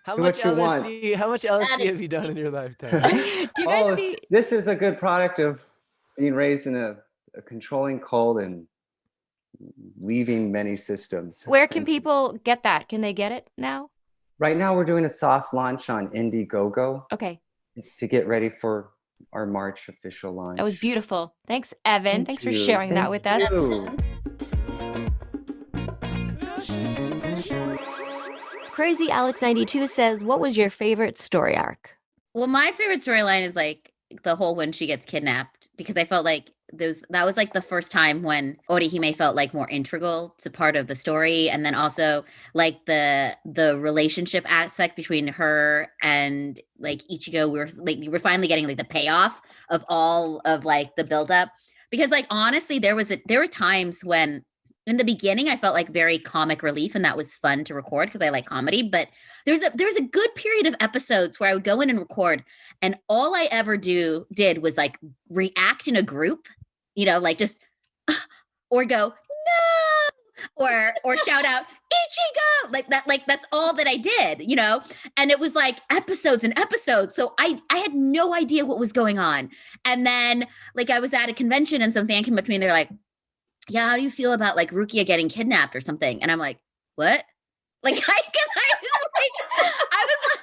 How Do much what you want. LSD have you done in your lifetime? Do you guys see? This is a good product of being raised in a controlling cult and leaving many systems. Where can people get that? Can they get it now? Right now, we're doing a soft launch on Indiegogo. Okay. To get ready for our March official launch. That was beautiful. Thanks, Evan. Thanks for sharing that with us. Crazy Alex 92 says, what was your favorite story arc? Well, my favorite storyline is like the whole when she gets kidnapped, because I felt like that was like the first time when Orihime felt like more integral to part of the story, and then also like the relationship aspect between her and like Ichigo. We were finally getting like the payoff of all of like the buildup, because like honestly there were times when in the beginning I felt like very comic relief, and that was fun to record because I like comedy. But there was a good period of episodes where I would go in and record, and all I ever did was like react in a group, like just or go no, or shout out Ichigo, like that. Like that's all that I did, and it was like episodes and episodes. So I had no idea what was going on. And then like I was at a convention and some fan came up to me and they're like, yeah, how do you feel about like Rukia getting kidnapped or something? And I'm like, what? Like, I feel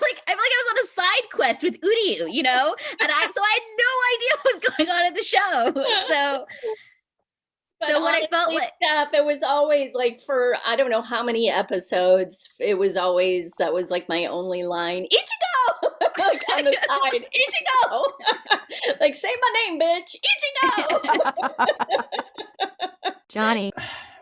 like I was on a side quest with Uryu, and so I had no idea what was going on at the show. So what I felt like, Steph, it was always like for I don't know how many episodes. It was always that was like my only line, Ichigo, like on the side, Ichigo, like say my name, bitch, Ichigo. Johnny.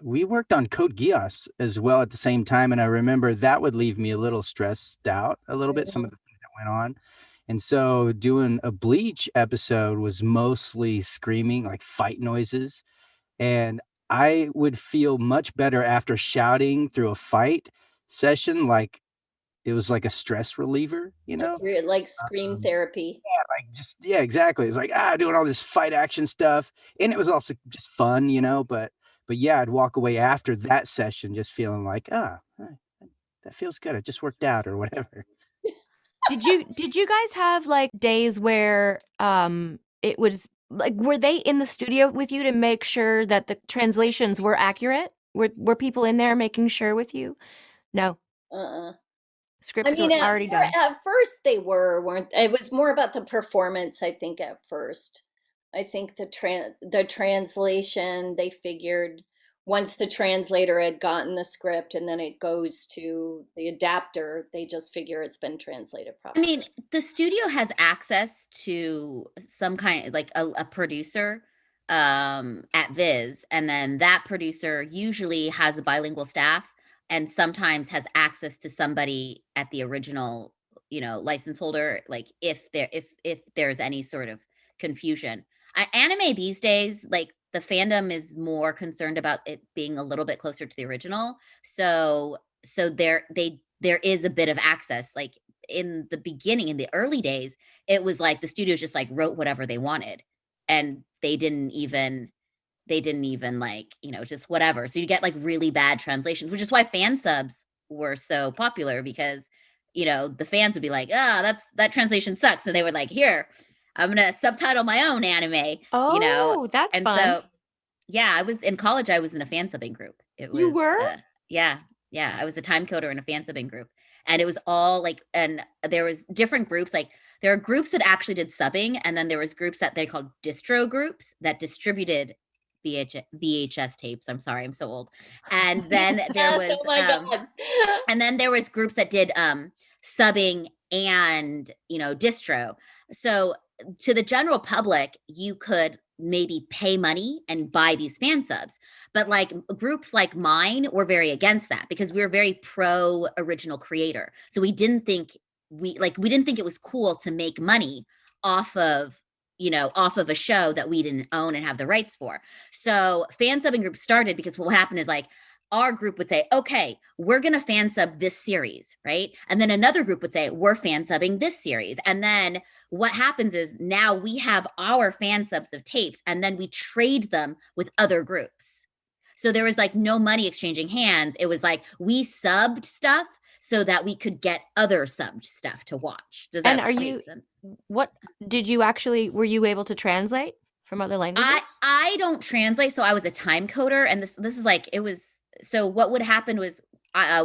We worked on Code Geass as well at the same time, and I remember that would leave me a little stressed out a little bit, some of the things that went on. And so doing a Bleach episode was mostly screaming, like fight noises. And I would feel much better after shouting through a fight session, like it was like a stress reliever, Like scream therapy. Yeah, exactly. It's like, doing all this fight action stuff. And it was also just fun, but yeah, I'd walk away after that session just feeling like, that feels good. It just worked out or whatever. Did you guys have like days where it was like, were they in the studio with you to make sure that the translations were accurate? Were people in there making sure with you? No. Scripts were already done. At first they weren't. It was more about the performance, I think, at first. I think the translation, they figured once the translator had gotten the script and then it goes to the adapter, they just figure it's been translated properly. I mean, the studio has access to some kind, like a producer at Viz, and then that producer usually has a bilingual staff and sometimes has access to somebody at the original, license holder, like if there's any sort of confusion. Anime these days, like the fandom is more concerned about it being a little bit closer to the original. So there is a bit of access. Like in the beginning, in the early days, it was like the studios just like wrote whatever they wanted, and they didn't even like, just whatever. So you get like really bad translations, which is why fan subs were so popular, because, the fans would be like, that translation sucks. And they were like, here, I'm going to subtitle my own anime, that's and fun. So, yeah, I was in college. I was in a fan subbing group. You were? Yeah. I was a time coder in a fan subbing group, and it was all like, and there was different groups. Like there are groups that actually did subbing, and then there was groups that they called distro groups that distributed VHS tapes. I'm sorry, I'm so old. And then there was, and then there was groups that did subbing and distro. So to the general public, you could maybe pay money and buy these fan subs, but like groups like mine were very against that, because we were very pro original creator. So we didn't think it was cool to make money off of a show that we didn't own and have the rights for. So fan subbing groups started because what happened is like our group would say, okay, we're going to fan sub this series, right? And then another group would say, we're fan subbing this series. And then what happens is now we have our fan subs of tapes, and then we trade them with other groups. So there was like no money exchanging hands. It was like we subbed stuff so that we could get other subbed stuff to watch. Does that make sense? What did you were you able to translate from other languages? I don't translate. So I was a time coder, and this is like, it was, so what would happen was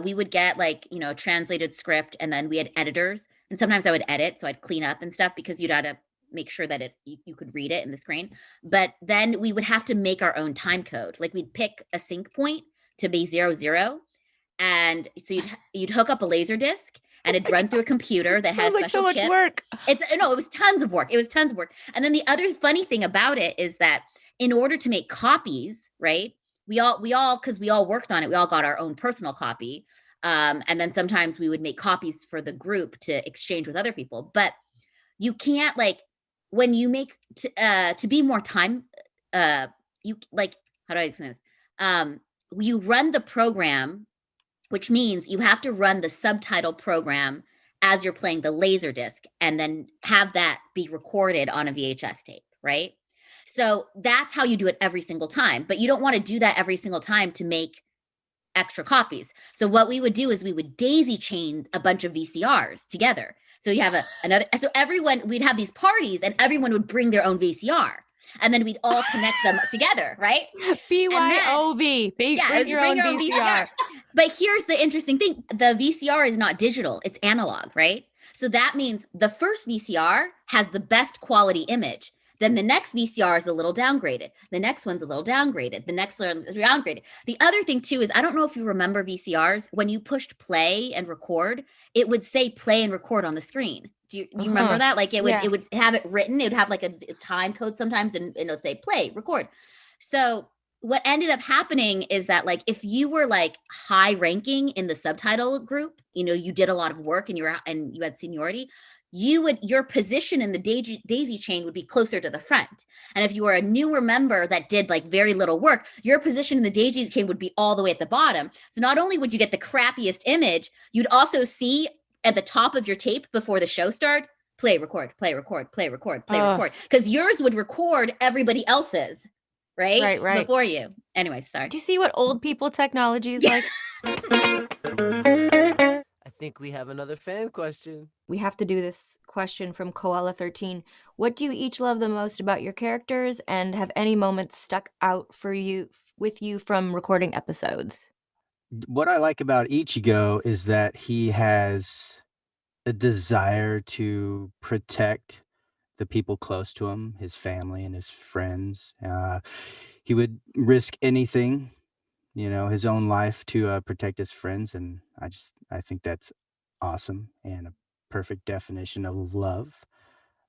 we would get like, a translated script, and then we had editors, and sometimes I would edit. So I'd clean up and stuff, because you'd have to make sure that you could read it in the screen. But then we would have to make our own time code. Like we'd pick a sync point to be 00. And so you'd hook up a laser disc, and it'd run through a computer that has special so much work. It was tons of work. And then the other funny thing about it is that in order to make copies, right? We all because we all worked on it, we all got our own personal copy. And then sometimes we would make copies for the group to exchange with other people. But you can't, like, when you make to be more time, you, like, how do I explain this? You run the program, which means you have to run the subtitle program as you're playing the Laserdisc, and then have that be recorded on a VHS tape, right? So that's how you do it every single time. But you don't want to do that every single time to make extra copies. So what we would do is we would daisy chain a bunch of VCRs together. So you have so everyone, we'd have these parties and everyone would bring their own VCR. And then we'd all connect them together, right? BYOV. Bring your own VCR. But here's the interesting thing. The VCR is not digital. It's analog, right? So that means the first VCR has the best quality image. Then the next VCR is a little downgraded. The next one's a little downgraded. The next one is downgraded. The other thing too is, I don't know if you remember VCRs, when you pushed play and record, it would say play and record on the screen. Do you remember that? Like it would have it written. It would have like a time code sometimes, and it would say play, record. So what ended up happening is that, like, if you were like high ranking in the subtitle group, you did a lot of work and you had seniority, your position in the daisy chain would be closer to the front. And if you were a newer member that did like very little work, your position in the daisy chain would be all the way at the bottom. So not only would you get the crappiest image, you'd also see at the top of your tape before the show starts, play, record, play, record, play, record, play, record. Because yours would record everybody else's, right? Right. Before you. Anyway, sorry. Do you see what old people technology is like? I think we have another fan question. We have to do this question from Koala13. What do you each love the most about your characters, and have any moments stuck out with you from recording episodes? What I like about Ichigo is that he has a desire to protect the people close to him, his family and his friends. He would risk anything, his own life to protect his friends. And I think that's awesome and a perfect definition of love.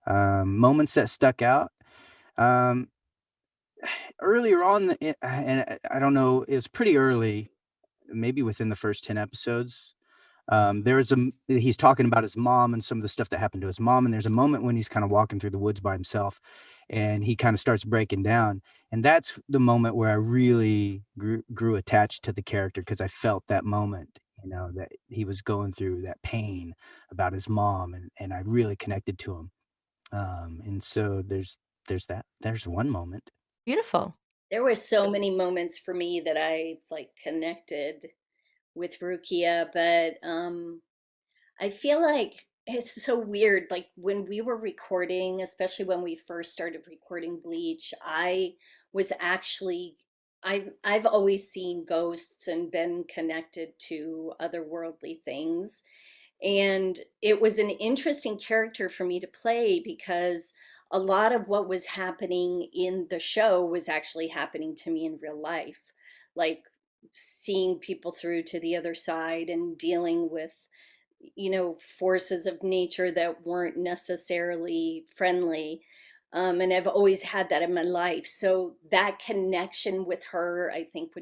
Moments that stuck out. Earlier on, and I don't know, it was pretty early, maybe within the first 10 episodes. He's talking about his mom and some of the stuff that happened to his mom. And there's a moment when he's kind of walking through the woods by himself and he kind of starts breaking down. And that's the moment where I really grew attached to the character, because I felt that moment, that he was going through that pain about his mom, and I really connected to him. And so there's one moment. Beautiful. There were so many moments for me that I like connected with Rukia, but I feel like it's so weird. Like when we were recording, especially when we first started recording Bleach, I've always seen ghosts and been connected to otherworldly things. And it was an interesting character for me to play because a lot of what was happening in the show was actually happening to me in real life. Like seeing people through to the other side and dealing with forces of nature that weren't necessarily friendly, and I've always had that in my life. So that connection with her, I think,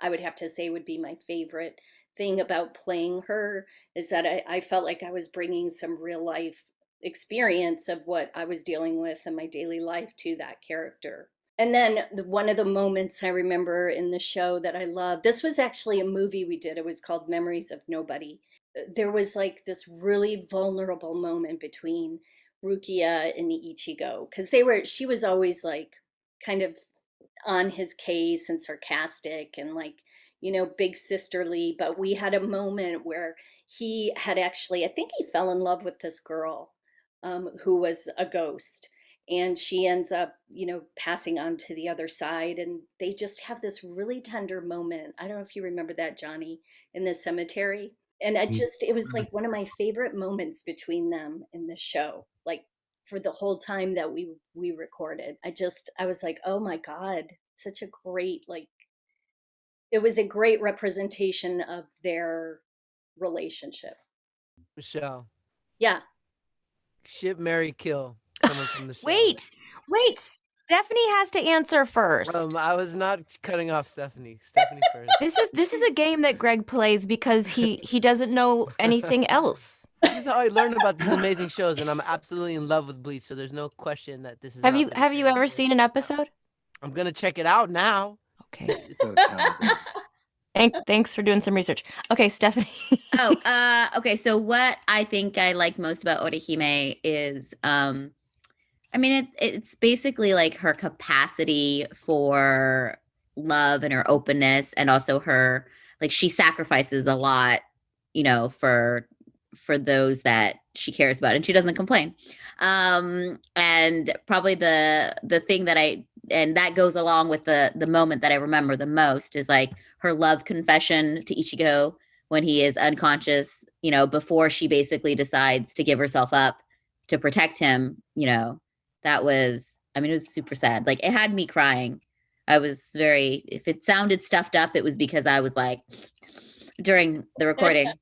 I would have to say would be my favorite thing about playing her, is that I felt like I was bringing some real life experience of what I was dealing with in my daily life to that character. And then one of the moments I remember in the show that I love, this was actually a movie we did. It was called Memories of Nobody. There was like this really vulnerable moment between Rukia and Ichigo, because she was always like kind of on his case and sarcastic and like, big sisterly. But we had a moment where he had actually, I think he fell in love with this girl who was a ghost. And she ends up, passing on to the other side. And they just have this really tender moment. I don't know if you remember that, Johnny, in the cemetery. And it was like one of my favorite moments between them in the show. Like for the whole time that we recorded, I was like, oh my God, such a great, like, it was a great representation of their relationship. Michelle. Yeah. Ship, marry, kill. Coming from the show. Wait. Stephanie has to answer first. I was not cutting off Stephanie. Stephanie first. This is a game that Greg plays because he doesn't know anything else. This is how I learned about these amazing shows, and I'm absolutely in love with Bleach. So there's no question that this is. Have not you been have you ever translated. seen an episode? I'm gonna check it out now. Okay. So talented. Thanks for doing some research. Okay, Stephanie. Okay. So what I think I like most about Orihime is, I mean, it's basically like her capacity for love and her openness, and also her, like, she sacrifices a lot, you know, for those that she cares about, and she doesn't complain. And probably the thing that and that goes along with the moment that I remember the most is like her love confession to Ichigo when he is unconscious, you know, before she basically decides to give herself up to protect him, you know. That was, I mean, it was super sad. Like, it had me crying. I was very, if it sounded stuffed up, it was because I was like, during the recording.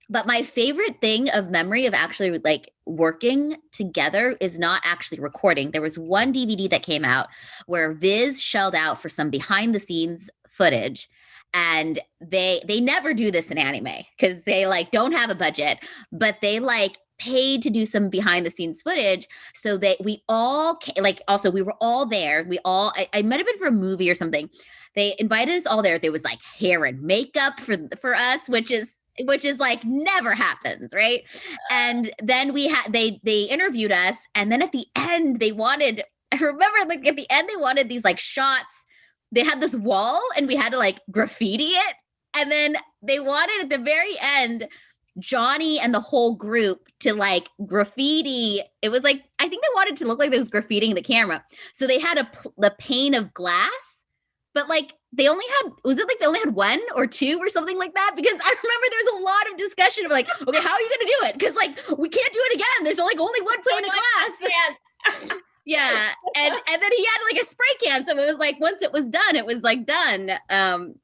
But my favorite thing of memory of actually like working together is not actually recording. There was one DVD that came out where Viz shelled out for some behind the scenes footage, and they never do this in anime because they like don't have a budget, but they like paid to do some behind the scenes footage so that we all like, also we were all there, we all, I might have been for a movie or something. They invited us all there. There was like hair and makeup for us, which is like never happens, right? And then they interviewed us, and then at the end they wanted, I remember like at the end they wanted these like shots. They had this wall and we had to like graffiti it, and then they wanted at the very end Johnny and the whole group to like graffiti. It was like, I think they wanted to look like they was graffitiing the camera, so they had the pane of glass, but like they only had, was it like they only had one or two or something like that? Because I remember there was a lot of discussion of like, okay, how are you going to do it? Because like, we can't do it again. There's like only one pane of glass. Yeah. And then he had like a spray can. So it was like, once it was done, it was like done.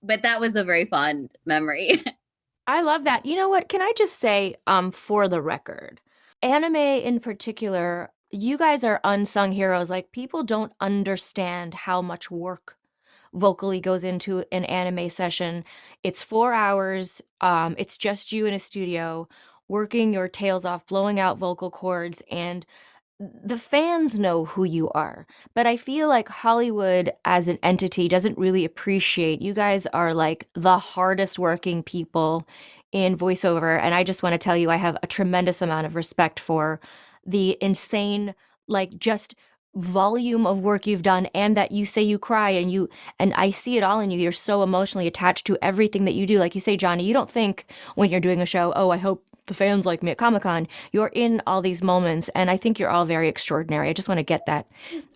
But that was a very fond memory. I love that. You know what? Can I just say, for the record, anime in particular, you guys are unsung heroes. Like, people don't understand how much work vocally goes into an anime session. It's 4 hours. It's just you in a studio working your tails off, blowing out vocal cords, and the fans know who you are. But I feel like Hollywood as an entity doesn't really appreciate you guys are like the hardest working people in voiceover. And I just want to tell you, I have a tremendous amount of respect for the insane, like, just volume of work you've done, and that you say you cry and I see it all in you. You're so emotionally attached to everything that you do. Like you say, Johnny, you don't think when you're doing a show, oh, I hope the fans like me at Comic-Con. You're in all these moments, and I think you're all very extraordinary. I just want to get that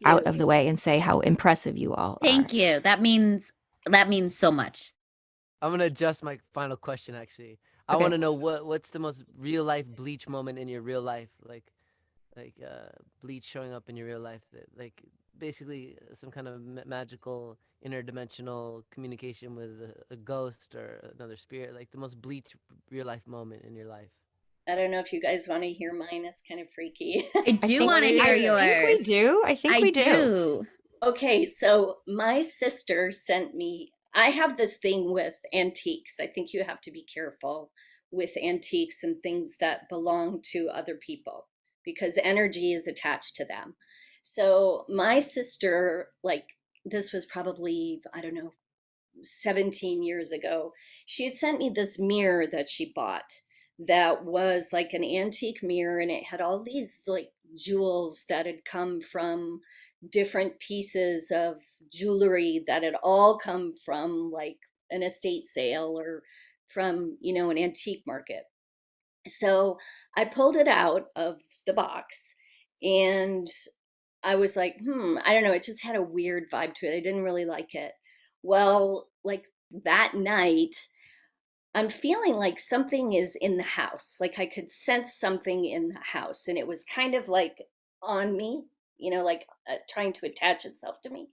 out of the way and say how impressive you all are. Thank you. That means so much. I'm gonna adjust my final question. Actually, I Okay. want to know what's the most real life Bleach moment in your real life, like Bleach showing up in your real life, like basically some kind of magical interdimensional communication with a ghost or another spirit, like the most Bleach real life moment in your life. I don't know if you guys want to hear mine. It's kind of freaky. I do want to hear yours. I think we do. I think we do. Okay, so my sister sent me, I have this thing with antiques. I think you have to be careful with antiques and things that belong to other people because energy is attached to them. So my sister, like, this was probably, I don't know, 17 years ago, she had sent me this mirror that she bought that was like an antique mirror, and it had all these like jewels that had come from different pieces of jewelry that had all come from like an estate sale or from, you know, an antique market. So I pulled it out of the box and I was like, I don't know, it just had a weird vibe to it. I didn't really like it. Well, like that night, I'm feeling like something is in the house. Like I could sense something in the house, and it was kind of like on me, you know, like trying to attach itself to me.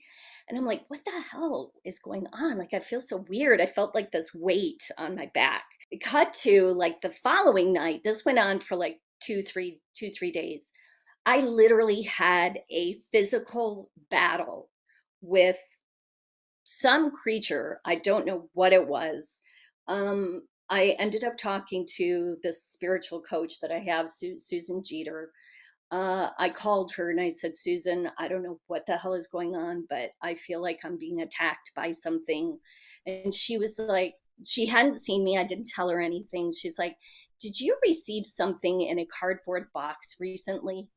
And I'm like, what the hell is going on? Like I feel so weird. I felt like this weight on my back. It cut to like the following night. This went on for like two, three days. I literally had a physical battle with some creature. I don't know what it was. I ended up talking to this spiritual coach that I have, Susan Jeter. I called her and I said, Susan, I don't know what the hell is going on, but I feel like I'm being attacked by something. And she was like, she hadn't seen me. I didn't tell her anything. She's like, did you receive something in a cardboard box recently?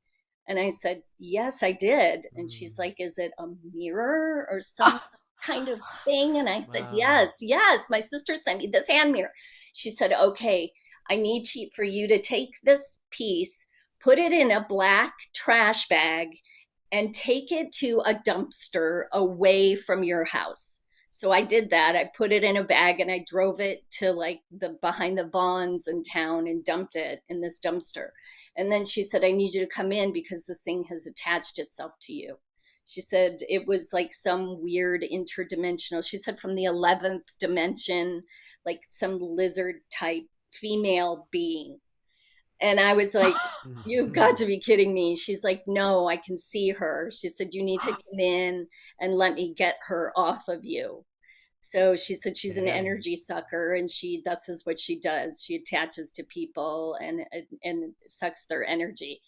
And I said, yes, I did. And she's like, is it a mirror or some kind of thing? And I said, Wow. yes, my sister sent me this hand mirror. She said, okay, I need for you to take this piece, put it in a black trash bag, and take it to a dumpster away from your house. So I did that. I put it in a bag and I drove it to like the behind the Vons in town and dumped it in this dumpster. And then she said, I need you to come in because this thing has attached itself to you. She said it was like some weird interdimensional, she said from the 11th dimension, like some lizard type female being. And I was like, you've got to be kidding me. She's like, no, I can see her. She said, you need to come in and let me get her off of you. So she said she's an energy sucker, and this is what she does. She attaches to people and sucks their energy.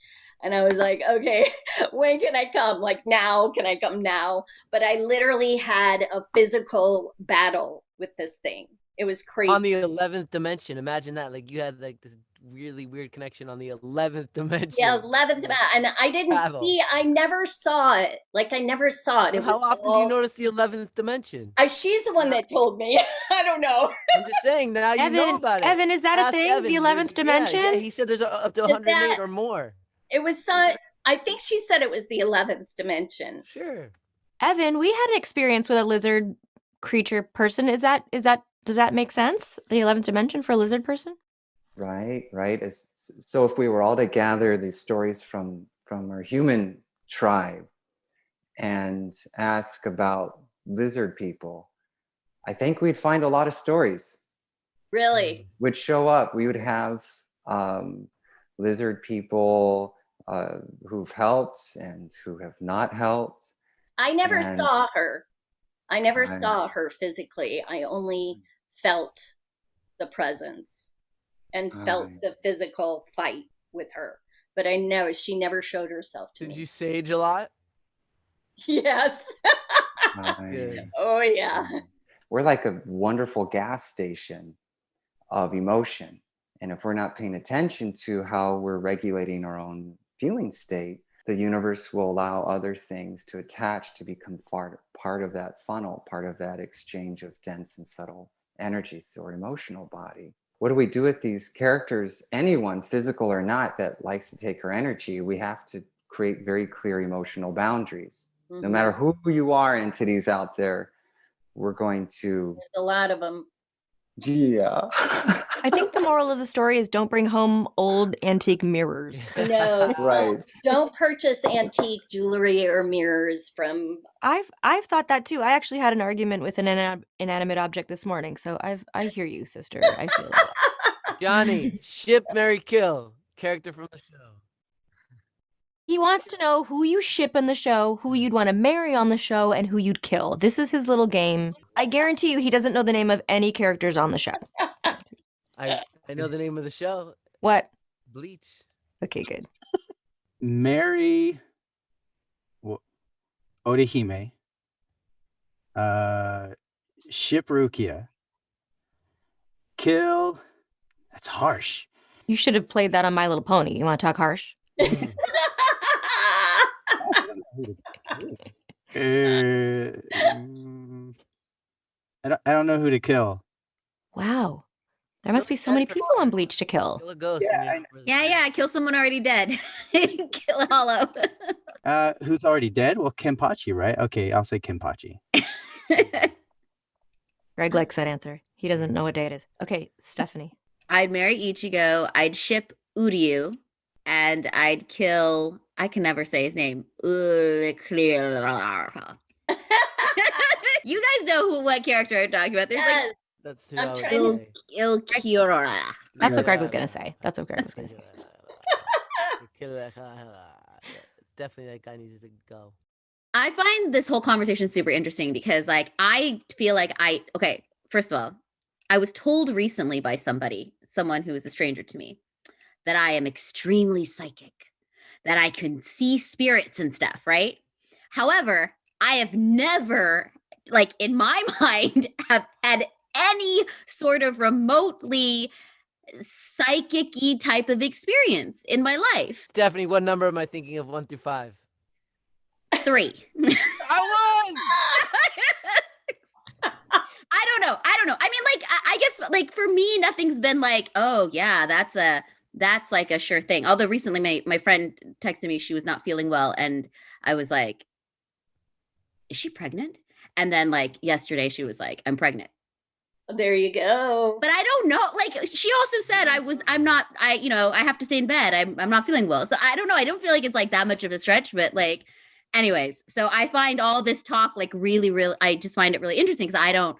And I was like, okay, when can I come? Like now, can I come now? But I literally had a physical battle with this thing. It was crazy. On the 11th dimension. Imagine that. Like you had like this really weird connection on the 11th dimension. Yeah, 11th dimension. And I didn't see, I never saw it. Like I never saw it. How often do you notice the 11th dimension? She's the one that told me. I don't know. I'm just saying, now you know about it. Evan, is that Ask a thing? Evan. The 11th dimension? Yeah, he said there's up to 108 or more. It was I think she said it was the 11th dimension. Sure. Evan, we had an experience with a lizard creature person. Does that make sense? The 11th dimension for a lizard person? Right. So if we were all to gather these stories from our human tribe and ask about lizard people, I think we'd find a lot of stories. Really? Would show up. We would have lizard people who've helped and who have not helped. I never saw her. I never saw her physically. I only felt the presence and felt the physical fight with her. But I know she never showed herself to me. Did you sage a lot? Yes. Oh, yeah. We're like a wonderful gas station of emotion. And if we're not paying attention to how we're regulating our own feeling state, the universe will allow other things to attach to become part of that funnel, part of that exchange of dense and subtle energies through our emotional body. What do we do with these characters? Anyone, physical or not, that likes to take our energy, we have to create very clear emotional boundaries. No matter who you are, entities out there, we're going to... There's a lot of them. Yeah. I think the moral of the story is don't bring home old antique mirrors. No. Right. Don't purchase antique jewelry or mirrors from... I've thought that too. I actually had an argument with an inanimate object this morning, so I hear you, sister. I feel it. Johnny, ship, marry, kill. Character from the show. He wants to know who you ship in the show, who you'd want to marry on the show, and who you'd kill. This is his little game. I guarantee you he doesn't know the name of any characters on the show. I know the name of the show. What? Bleach. Okay, good. Marry Orihime. Ship Rukia. Kill. That's harsh. You should have played that on My Little Pony. You want to talk harsh? I don't know who to kill. Wow. There must be so many people on Bleach to kill. Kill a ghost. Yeah. Kill someone already dead. Kill a hollow. Who's already dead? Well, Kenpachi, right? Okay, I'll say Kenpachi. Greg likes that answer. He doesn't know what day it is. Okay, Stephanie. I'd marry Ichigo. I'd ship Uryu. And I'd kill... I can never say his name. You guys know what character I'm talking about. There's like... That's who I would say. That's what Greg was going to say. definitely that guy needs to go. I find this whole conversation super interesting because, like, I feel like okay, first of all, I was told recently by someone who is a stranger to me, that I am extremely psychic, that I can see spirits and stuff, right? However, I have never, like, in my mind, have had any sort of remotely psychic-y type of experience in my life. Stephanie, what number am I thinking of 1 through 5? 3. I was! I don't know. I mean, like, I guess, like, for me, nothing's been like, oh yeah, that's like a sure thing. Although recently my friend texted me, she was not feeling well, and I was like, is she pregnant? And then, like, yesterday she was like, I'm pregnant. There you go. But I don't know. Like, she also said I have to stay in bed. I'm not feeling well. So I don't know. I don't feel like it's like that much of a stretch, but like, anyways, so I find all this talk like really, really, I just find it really interesting because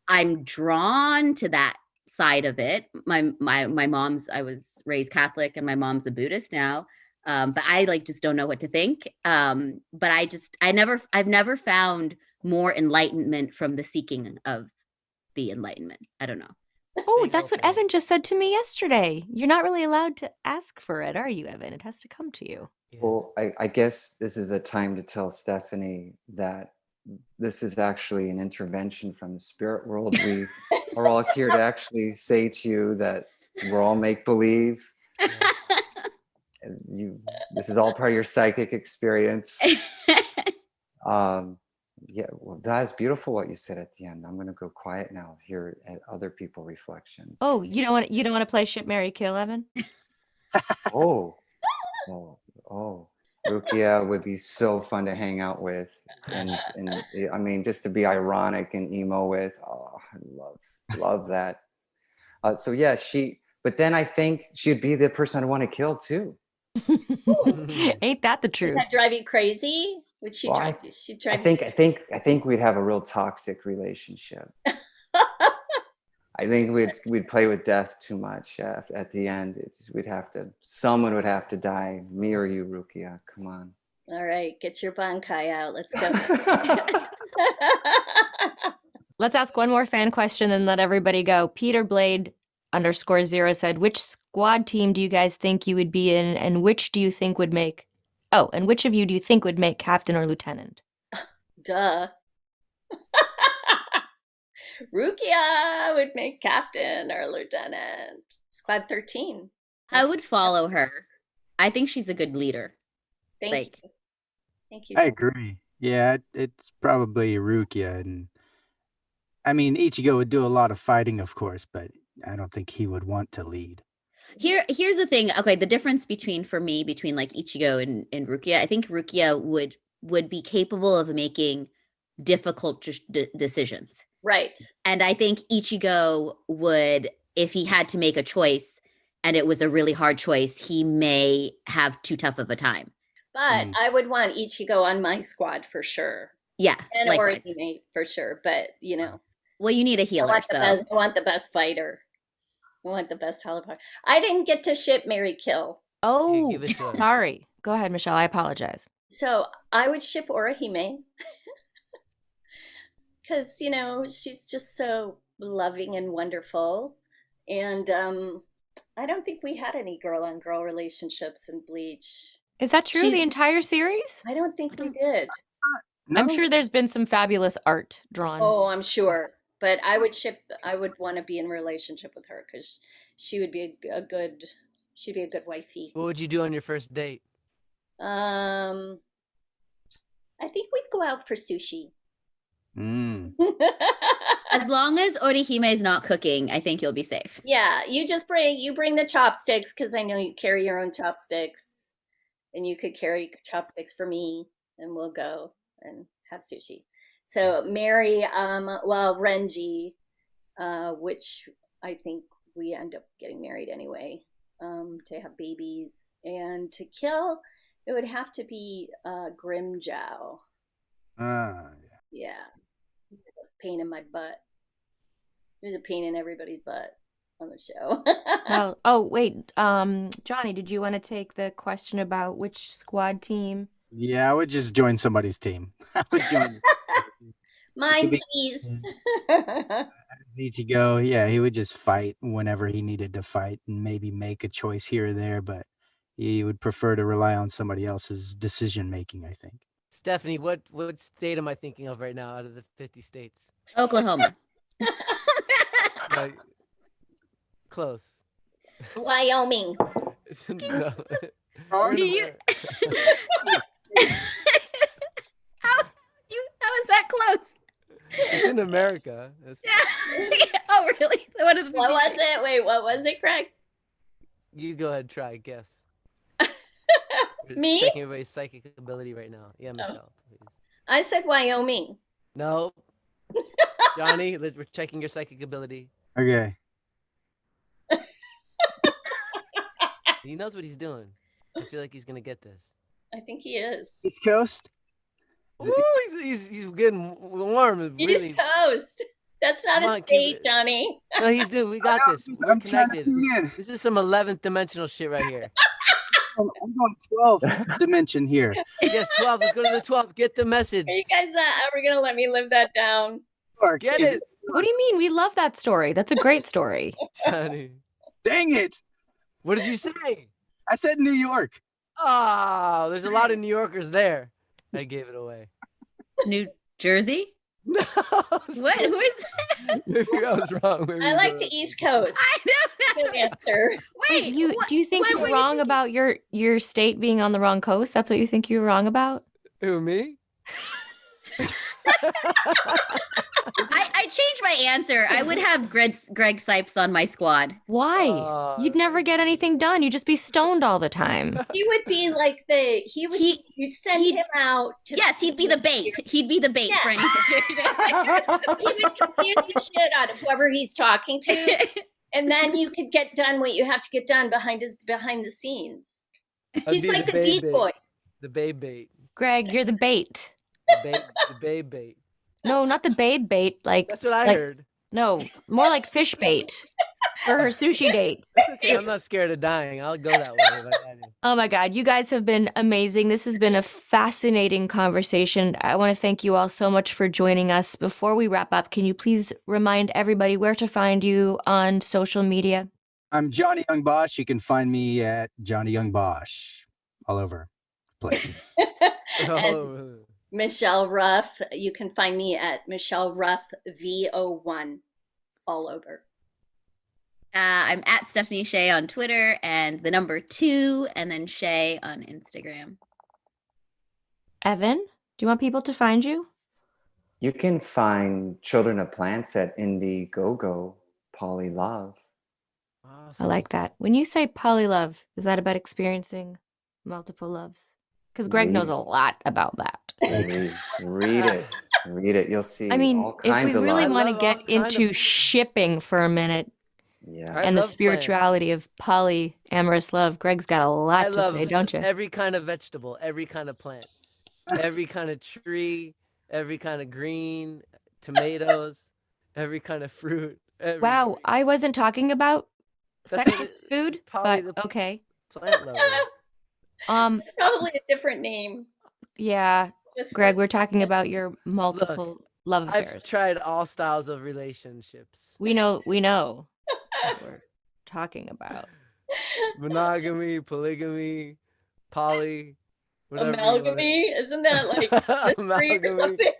I'm drawn to that side of it. My mom's, I was raised Catholic and my mom's a Buddhist now. But I like just don't know what to think. But I've never found more enlightenment from the seeking of the enlightenment. I don't know. Oh, that's what Evan just said to me yesterday. You're not really allowed to ask for it, are you, Evan? It has to come to you. Yeah. Well, I guess this is the time to tell Stephanie that this is actually an intervention from the spirit world. We are all here to actually say to you that we're all make-believe. This is all part of your psychic experience. Yeah, well, that's beautiful what you said at the end. I'm going to go quiet now, hear other people reflections. Oh, you don't want to play Ship, Marry, Kill, Evan? Oh, Rukia would be so fun to hang out with, and I mean, just to be ironic and emo with. Oh, I love that. So yeah, but then I think she'd be the person I want to kill too. Ain't that the Would truth? that drive you crazy? Would she Well, drive I think we'd have a real toxic relationship. I think we'd play with death too much at the end. Someone would have to die, me or you, Rukia. Come on. All right, get your bankai out. Let's go. Let's ask one more fan question and let everybody go. Peter Blade _0 said, which squad team do you guys think you would be in, and which do you think would make... Oh, and which of you do you think would make captain or lieutenant? Duh. Rukia would make captain or lieutenant. Squad 13. I would follow her. I think she's a good leader. Thank you. Thank you. I agree. Yeah, it's probably Rukia. And I mean, Ichigo would do a lot of fighting, of course, but I don't think he would want to lead. Here's the thing. Okay, the difference between like Ichigo and Rukia, I think Rukia would be capable of making difficult decisions. Right. And I think Ichigo would, if he had to make a choice and it was a really hard choice, he may have too tough of a time. But I would want Ichigo on my squad for sure. Yeah. And Orihime for sure. But, you know. Well, you need a healer. I want the best fighter. I want the best teleport. I didn't get to ship, marry, kill. Oh, sorry. Go ahead, Michelle. I apologize. So I would ship Orihime. Because, you know, she's just so loving and wonderful. And I don't think we had any girl-on-girl relationships in Bleach. Is that true? The entire series? I don't think we did. No? I'm sure there's been some fabulous art drawn. Oh, I'm sure. But I would want to be in a relationship with her because she would be she'd be a good wifey. What would you do on your first date? I think we'd go out for sushi. As long as Orihime is not cooking, I think you'll be safe. Yeah, you bring the chopsticks because I know you carry your own chopsticks, and you could carry chopsticks for me, and we'll go and have sushi. So marry, Renji, which I think we end up getting married anyway, to have babies. And to kill, it would have to be Grimjow. Yeah. Pain in my butt. There's a pain in everybody's butt. on the show. Well, oh wait, Johnny, did you want to take the question about which squad team? Yeah, I would just join somebody's team. I would join. Mine, Maybe- please. Ichigo, yeah, he would just fight whenever he needed to fight and maybe make a choice here or there, but he would prefer to rely on somebody else's decision making, I think. Stephanie, what state am I thinking of right now out of the 50 states? Oklahoma. Like, close. Wyoming. No. Oh, Did you? How is that close? It's in America. That's- Oh, really? What are the What was it? Wait, what was it, Greg? You go ahead, try, guess. We're Me? Checking everybody's psychic ability right now. Yeah, Michelle, please. I said Wyoming. No. Johnny, we're checking your psychic ability. Okay. He knows what he's doing. I feel like he's gonna get this. I think he is. East Coast? Ooh, he's getting warm. East Really. Coast. That's not Come a on, keep state, it- Johnny. No, he's doing. We got this. We're I'm trying to connected. tune in. This is some 11th dimensional shit right here. I'm going 12th dimension here. Yes, 12. Let's go to the 12th. Get the message. Are you guys ever gonna let me live that down? Get Is it, What do you mean? We love that story. That's a great story. Johnny. Dang it. What did you say? I said New York. Oh, there's a lot of New Yorkers there. I gave it away. New Jersey? No. What? Who is? Maybe I was wrong. Maybe I like the East Coast. I don't Good know. answer. Wait, You do you think what you're were you wrong thinking? about your state being on the wrong coast? That's what you think you're wrong about? Who, me? I changed my answer. I would have Greg Sipes on my squad. Why? You'd never get anything done. You'd just be stoned all the time. He would be like you'd send he'd- him out to Yes, he'd be the bait. He'd be the bait for any situation. he would confuse the shit out of whoever he's talking to. And then you could get done what you have to get done behind the scenes. I'd He's be like the babe beat boy. The babe bait. Greg, you're the bait. The babe bait. No, not the babe bait. That's what I like- heard. No, more like fish bait for her sushi date. That's okay. I'm not scared of dying. I'll go that way if I had to. Oh my God, you guys have been amazing. This has been a fascinating conversation. I want to thank you all so much for joining us. Before we wrap up, can you please remind everybody where to find you on social media? I'm Johnny Young Bosch. You can find me at Johnny Young Bosch all over the place. And Oh, Michelle Ruff. You can find me at Michelle Ruff VO1 all over. I'm at Stephanie Sheh on Twitter and the number 2 and then Sheh on Instagram. Evan, do you want people to find you? You can find Children of Plants at Indiegogo, Polly Love. I like that. When you say polylove, is that about experiencing multiple loves? Because Greg knows a lot about that. Read it. Read it. You'll see I mean, all if kinds we of really love. want to love get all kind into of- shipping for a minute Yeah. I and the love plants. spirituality of polyamorous love, Greg's got a lot I to love say, don't you? every kind of vegetable, every kind of plant, every kind of tree, every kind of green, tomatoes, every kind of fruit. Wow, I wasn't talking about That's sex what with it- food, poly- but the- okay. plant lover. It's probably a different name. Yeah, Just Greg, for- we're talking about your multiple love affairs. I've tried all styles of relationships. We know what we're talking about. Monogamy, polygamy, poly, whatever. you wanna- Amalgamy? Isn't that like mystery or Amalgamy. something?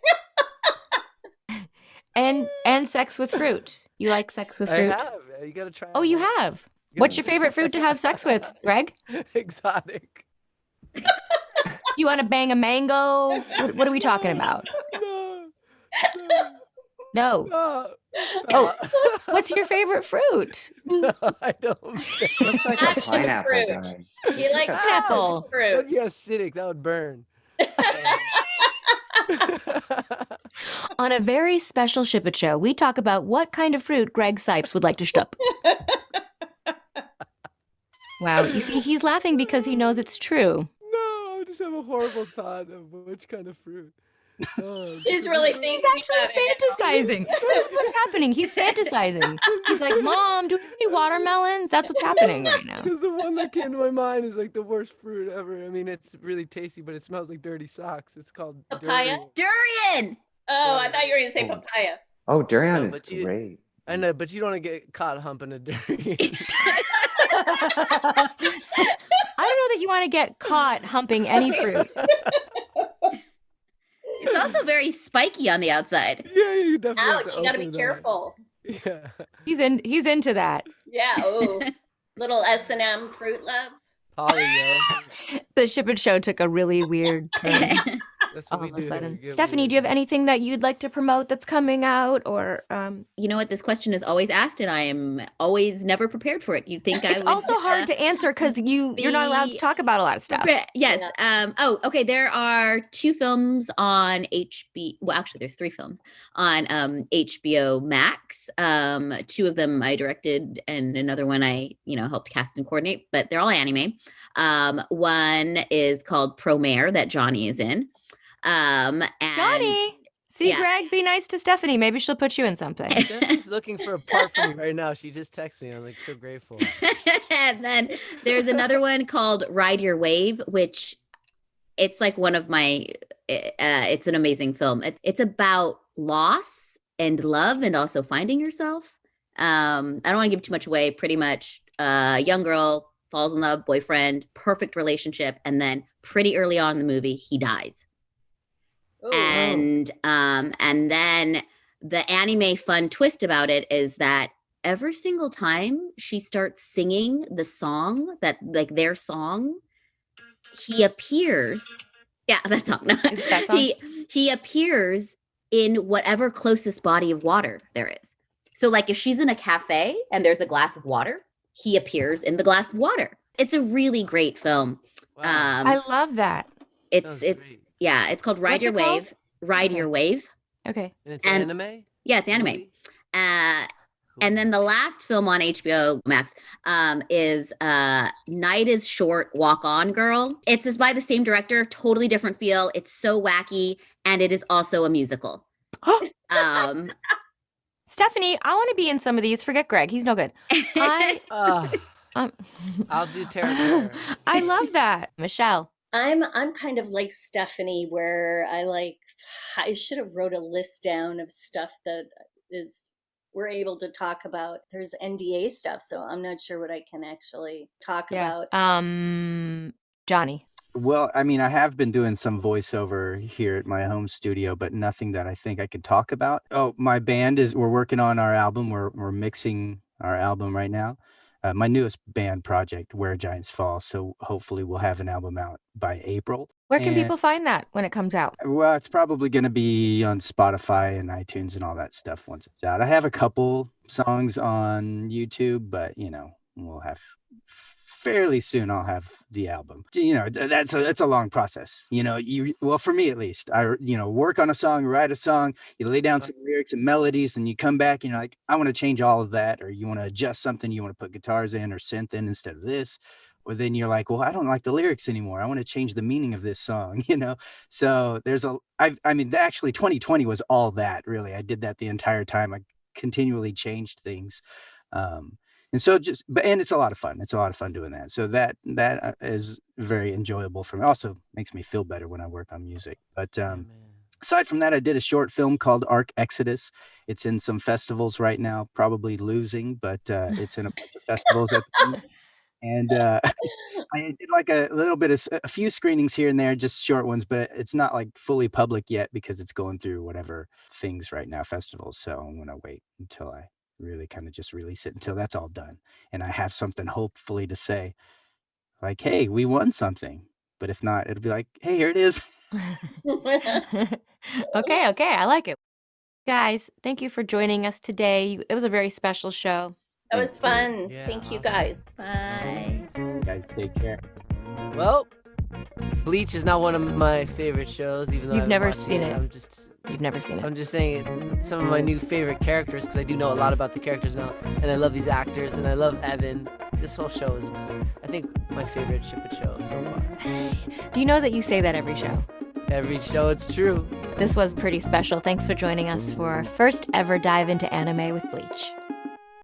And sex with fruit. You like sex with I fruit? have. You gotta try. Oh, them you all. have. You What's your gotta- favorite fruit to have sex with, Greg? Exotic. You want to bang a mango? What are we talking about? No. No. No. Oh, Stop. What's your favorite fruit? No, I don't. Looks like a Passion pineapple fruit. guy. You like Pineapple. fruit. That'd be acidic. That would burn. On a very special Ship It Show, we talk about what kind of fruit Greg Sipes would like to shtup. Wow, you see, he's laughing because he knows it's true. No, I just have a horrible thought of which kind of fruit. He's really He's thinking about actually it. fantasizing. This is what's happening. He's fantasizing. He's like, Mom, do we have any watermelons? That's what's happening right now. Because the one that came to my mind is like the worst fruit ever. I mean, it's really tasty, but it smells like dirty socks. It's called Papaya? Durian. Oh, I thought you were going to say papaya. Oh, durian No, is but you- great. I know, but you don't want to get caught humping a durian. I don't know that you want to get caught humping any fruit. It's also very spiky on the outside. Yeah, you definitely. have Ouch, to you got to open be it up. careful. Yeah. He's into that. Yeah, oh. Little S&M Fruit Lab. Polly, yo. The Ship and Show took a really weird turn That's what all we of do a here, sudden. get Stephanie, weird. do you have anything that you'd like to promote that's coming out, or You know what? This question is always asked, and I am always never prepared for it. You'd think I it's would. also hard to answer because you're not allowed to be talk about a lot of stuff. Yes. Yeah. Oh, okay. There are 2 films on HBO. Well, actually, there's 3 films on HBO Max. 2 of them I directed, and another one I, helped cast and coordinate. But they're all anime. One is called Promare that Johnny is in. And Johnny, see, yeah. Greg, be nice to Stephanie. Maybe she'll put you in something. Stephanie's looking for a part for me right now. She just texted me. I'm like so grateful. And then there's another one called Ride Your Wave, which it's like one of my. It's an amazing film. It's about loss and love, and also finding yourself. I don't want to give too much away. Pretty much, young girl falls in love, boyfriend, perfect relationship, and then pretty early on in the movie, he dies. Ooh. And then the anime fun twist about it is that every single time she starts singing the song, their song, he appears. Yeah, that song. Is it that song? He appears in whatever closest body of water there is. So like if she's in a cafe and there's a glass of water, he appears in the glass of water. It's a really great film. Wow. I love that. Sounds It's great. yeah, it's called Ride What's Your it called? Wave. Ride Okay. Your Wave. Okay. And it's and- anime? Yeah, it's anime. Movie? And then the last film on HBO Max is Night is Short, Walk On Girl. It's by the same director, totally different feel. It's so wacky, and it is also a musical. Stephanie, I want to be in some of these. Forget Greg. He's no good. I um, I'll do Terra. I love that. Michelle. I'm kind of like Stephanie, where I should have wrote a list down of stuff that we're able to talk about. There's NDA stuff, so I'm not sure what I can actually talk about. Johnny. Well, I mean, I have been doing some voiceover here at my home studio, but nothing that I think I could talk about. Oh, my band we're working on our album. We're mixing our album right now. My newest band project, Where Giants Fall. So hopefully we'll have an album out by April. Where can And- people find that when it comes out? Well, it's probably going to be on Spotify and iTunes and all that stuff once it's out. I have a couple songs on YouTube, but we'll have fairly soon. I'll have the album. That's a long process. Well, for me at least, I work on a song, write a song, you lay down some lyrics and melodies, and you come back and you're like, I want to change all of that, or you want to adjust something, you want to put guitars in or synth in instead of this. Or then you're like, well, I don't like the lyrics anymore. I want to change the meaning of this song, So there's actually 2020 was all that, really. I did that the entire time. I continually changed things. And so and it's a lot of fun. It's a lot of fun doing that. So that is very enjoyable for me. Also makes me feel better when I work on music. But aside from that, I did a short film called Arc Exodus. It's in some festivals right now, probably losing, but it's in a bunch of festivals at the moment. And I did like a few screenings here and there, just short ones, but it's not like fully public yet because it's going through whatever things right now, festivals. So I'm going to wait until I really kind of just release it until that's all done. And I have something hopefully to say like, hey, we won something. But if not, it'll be like, hey, here it is. Okay. I like it. Guys, thank you for joining us today. It was a very special show. That was fun. Yeah, Thank you, awesome. guys. Bye. Guys, take care. Well, Bleach is not one of my favorite shows, even though You've I've never watched seen it. You've never seen it. I'm just saying some of my new favorite characters because I do know a lot about the characters now, and I love these actors, and I love Evan. This whole show is just, I think, my favorite Ship It show so far. Do you know that you say that every show? Every show, it's true. This was pretty special. Thanks for joining us for our first ever dive into anime with Bleach.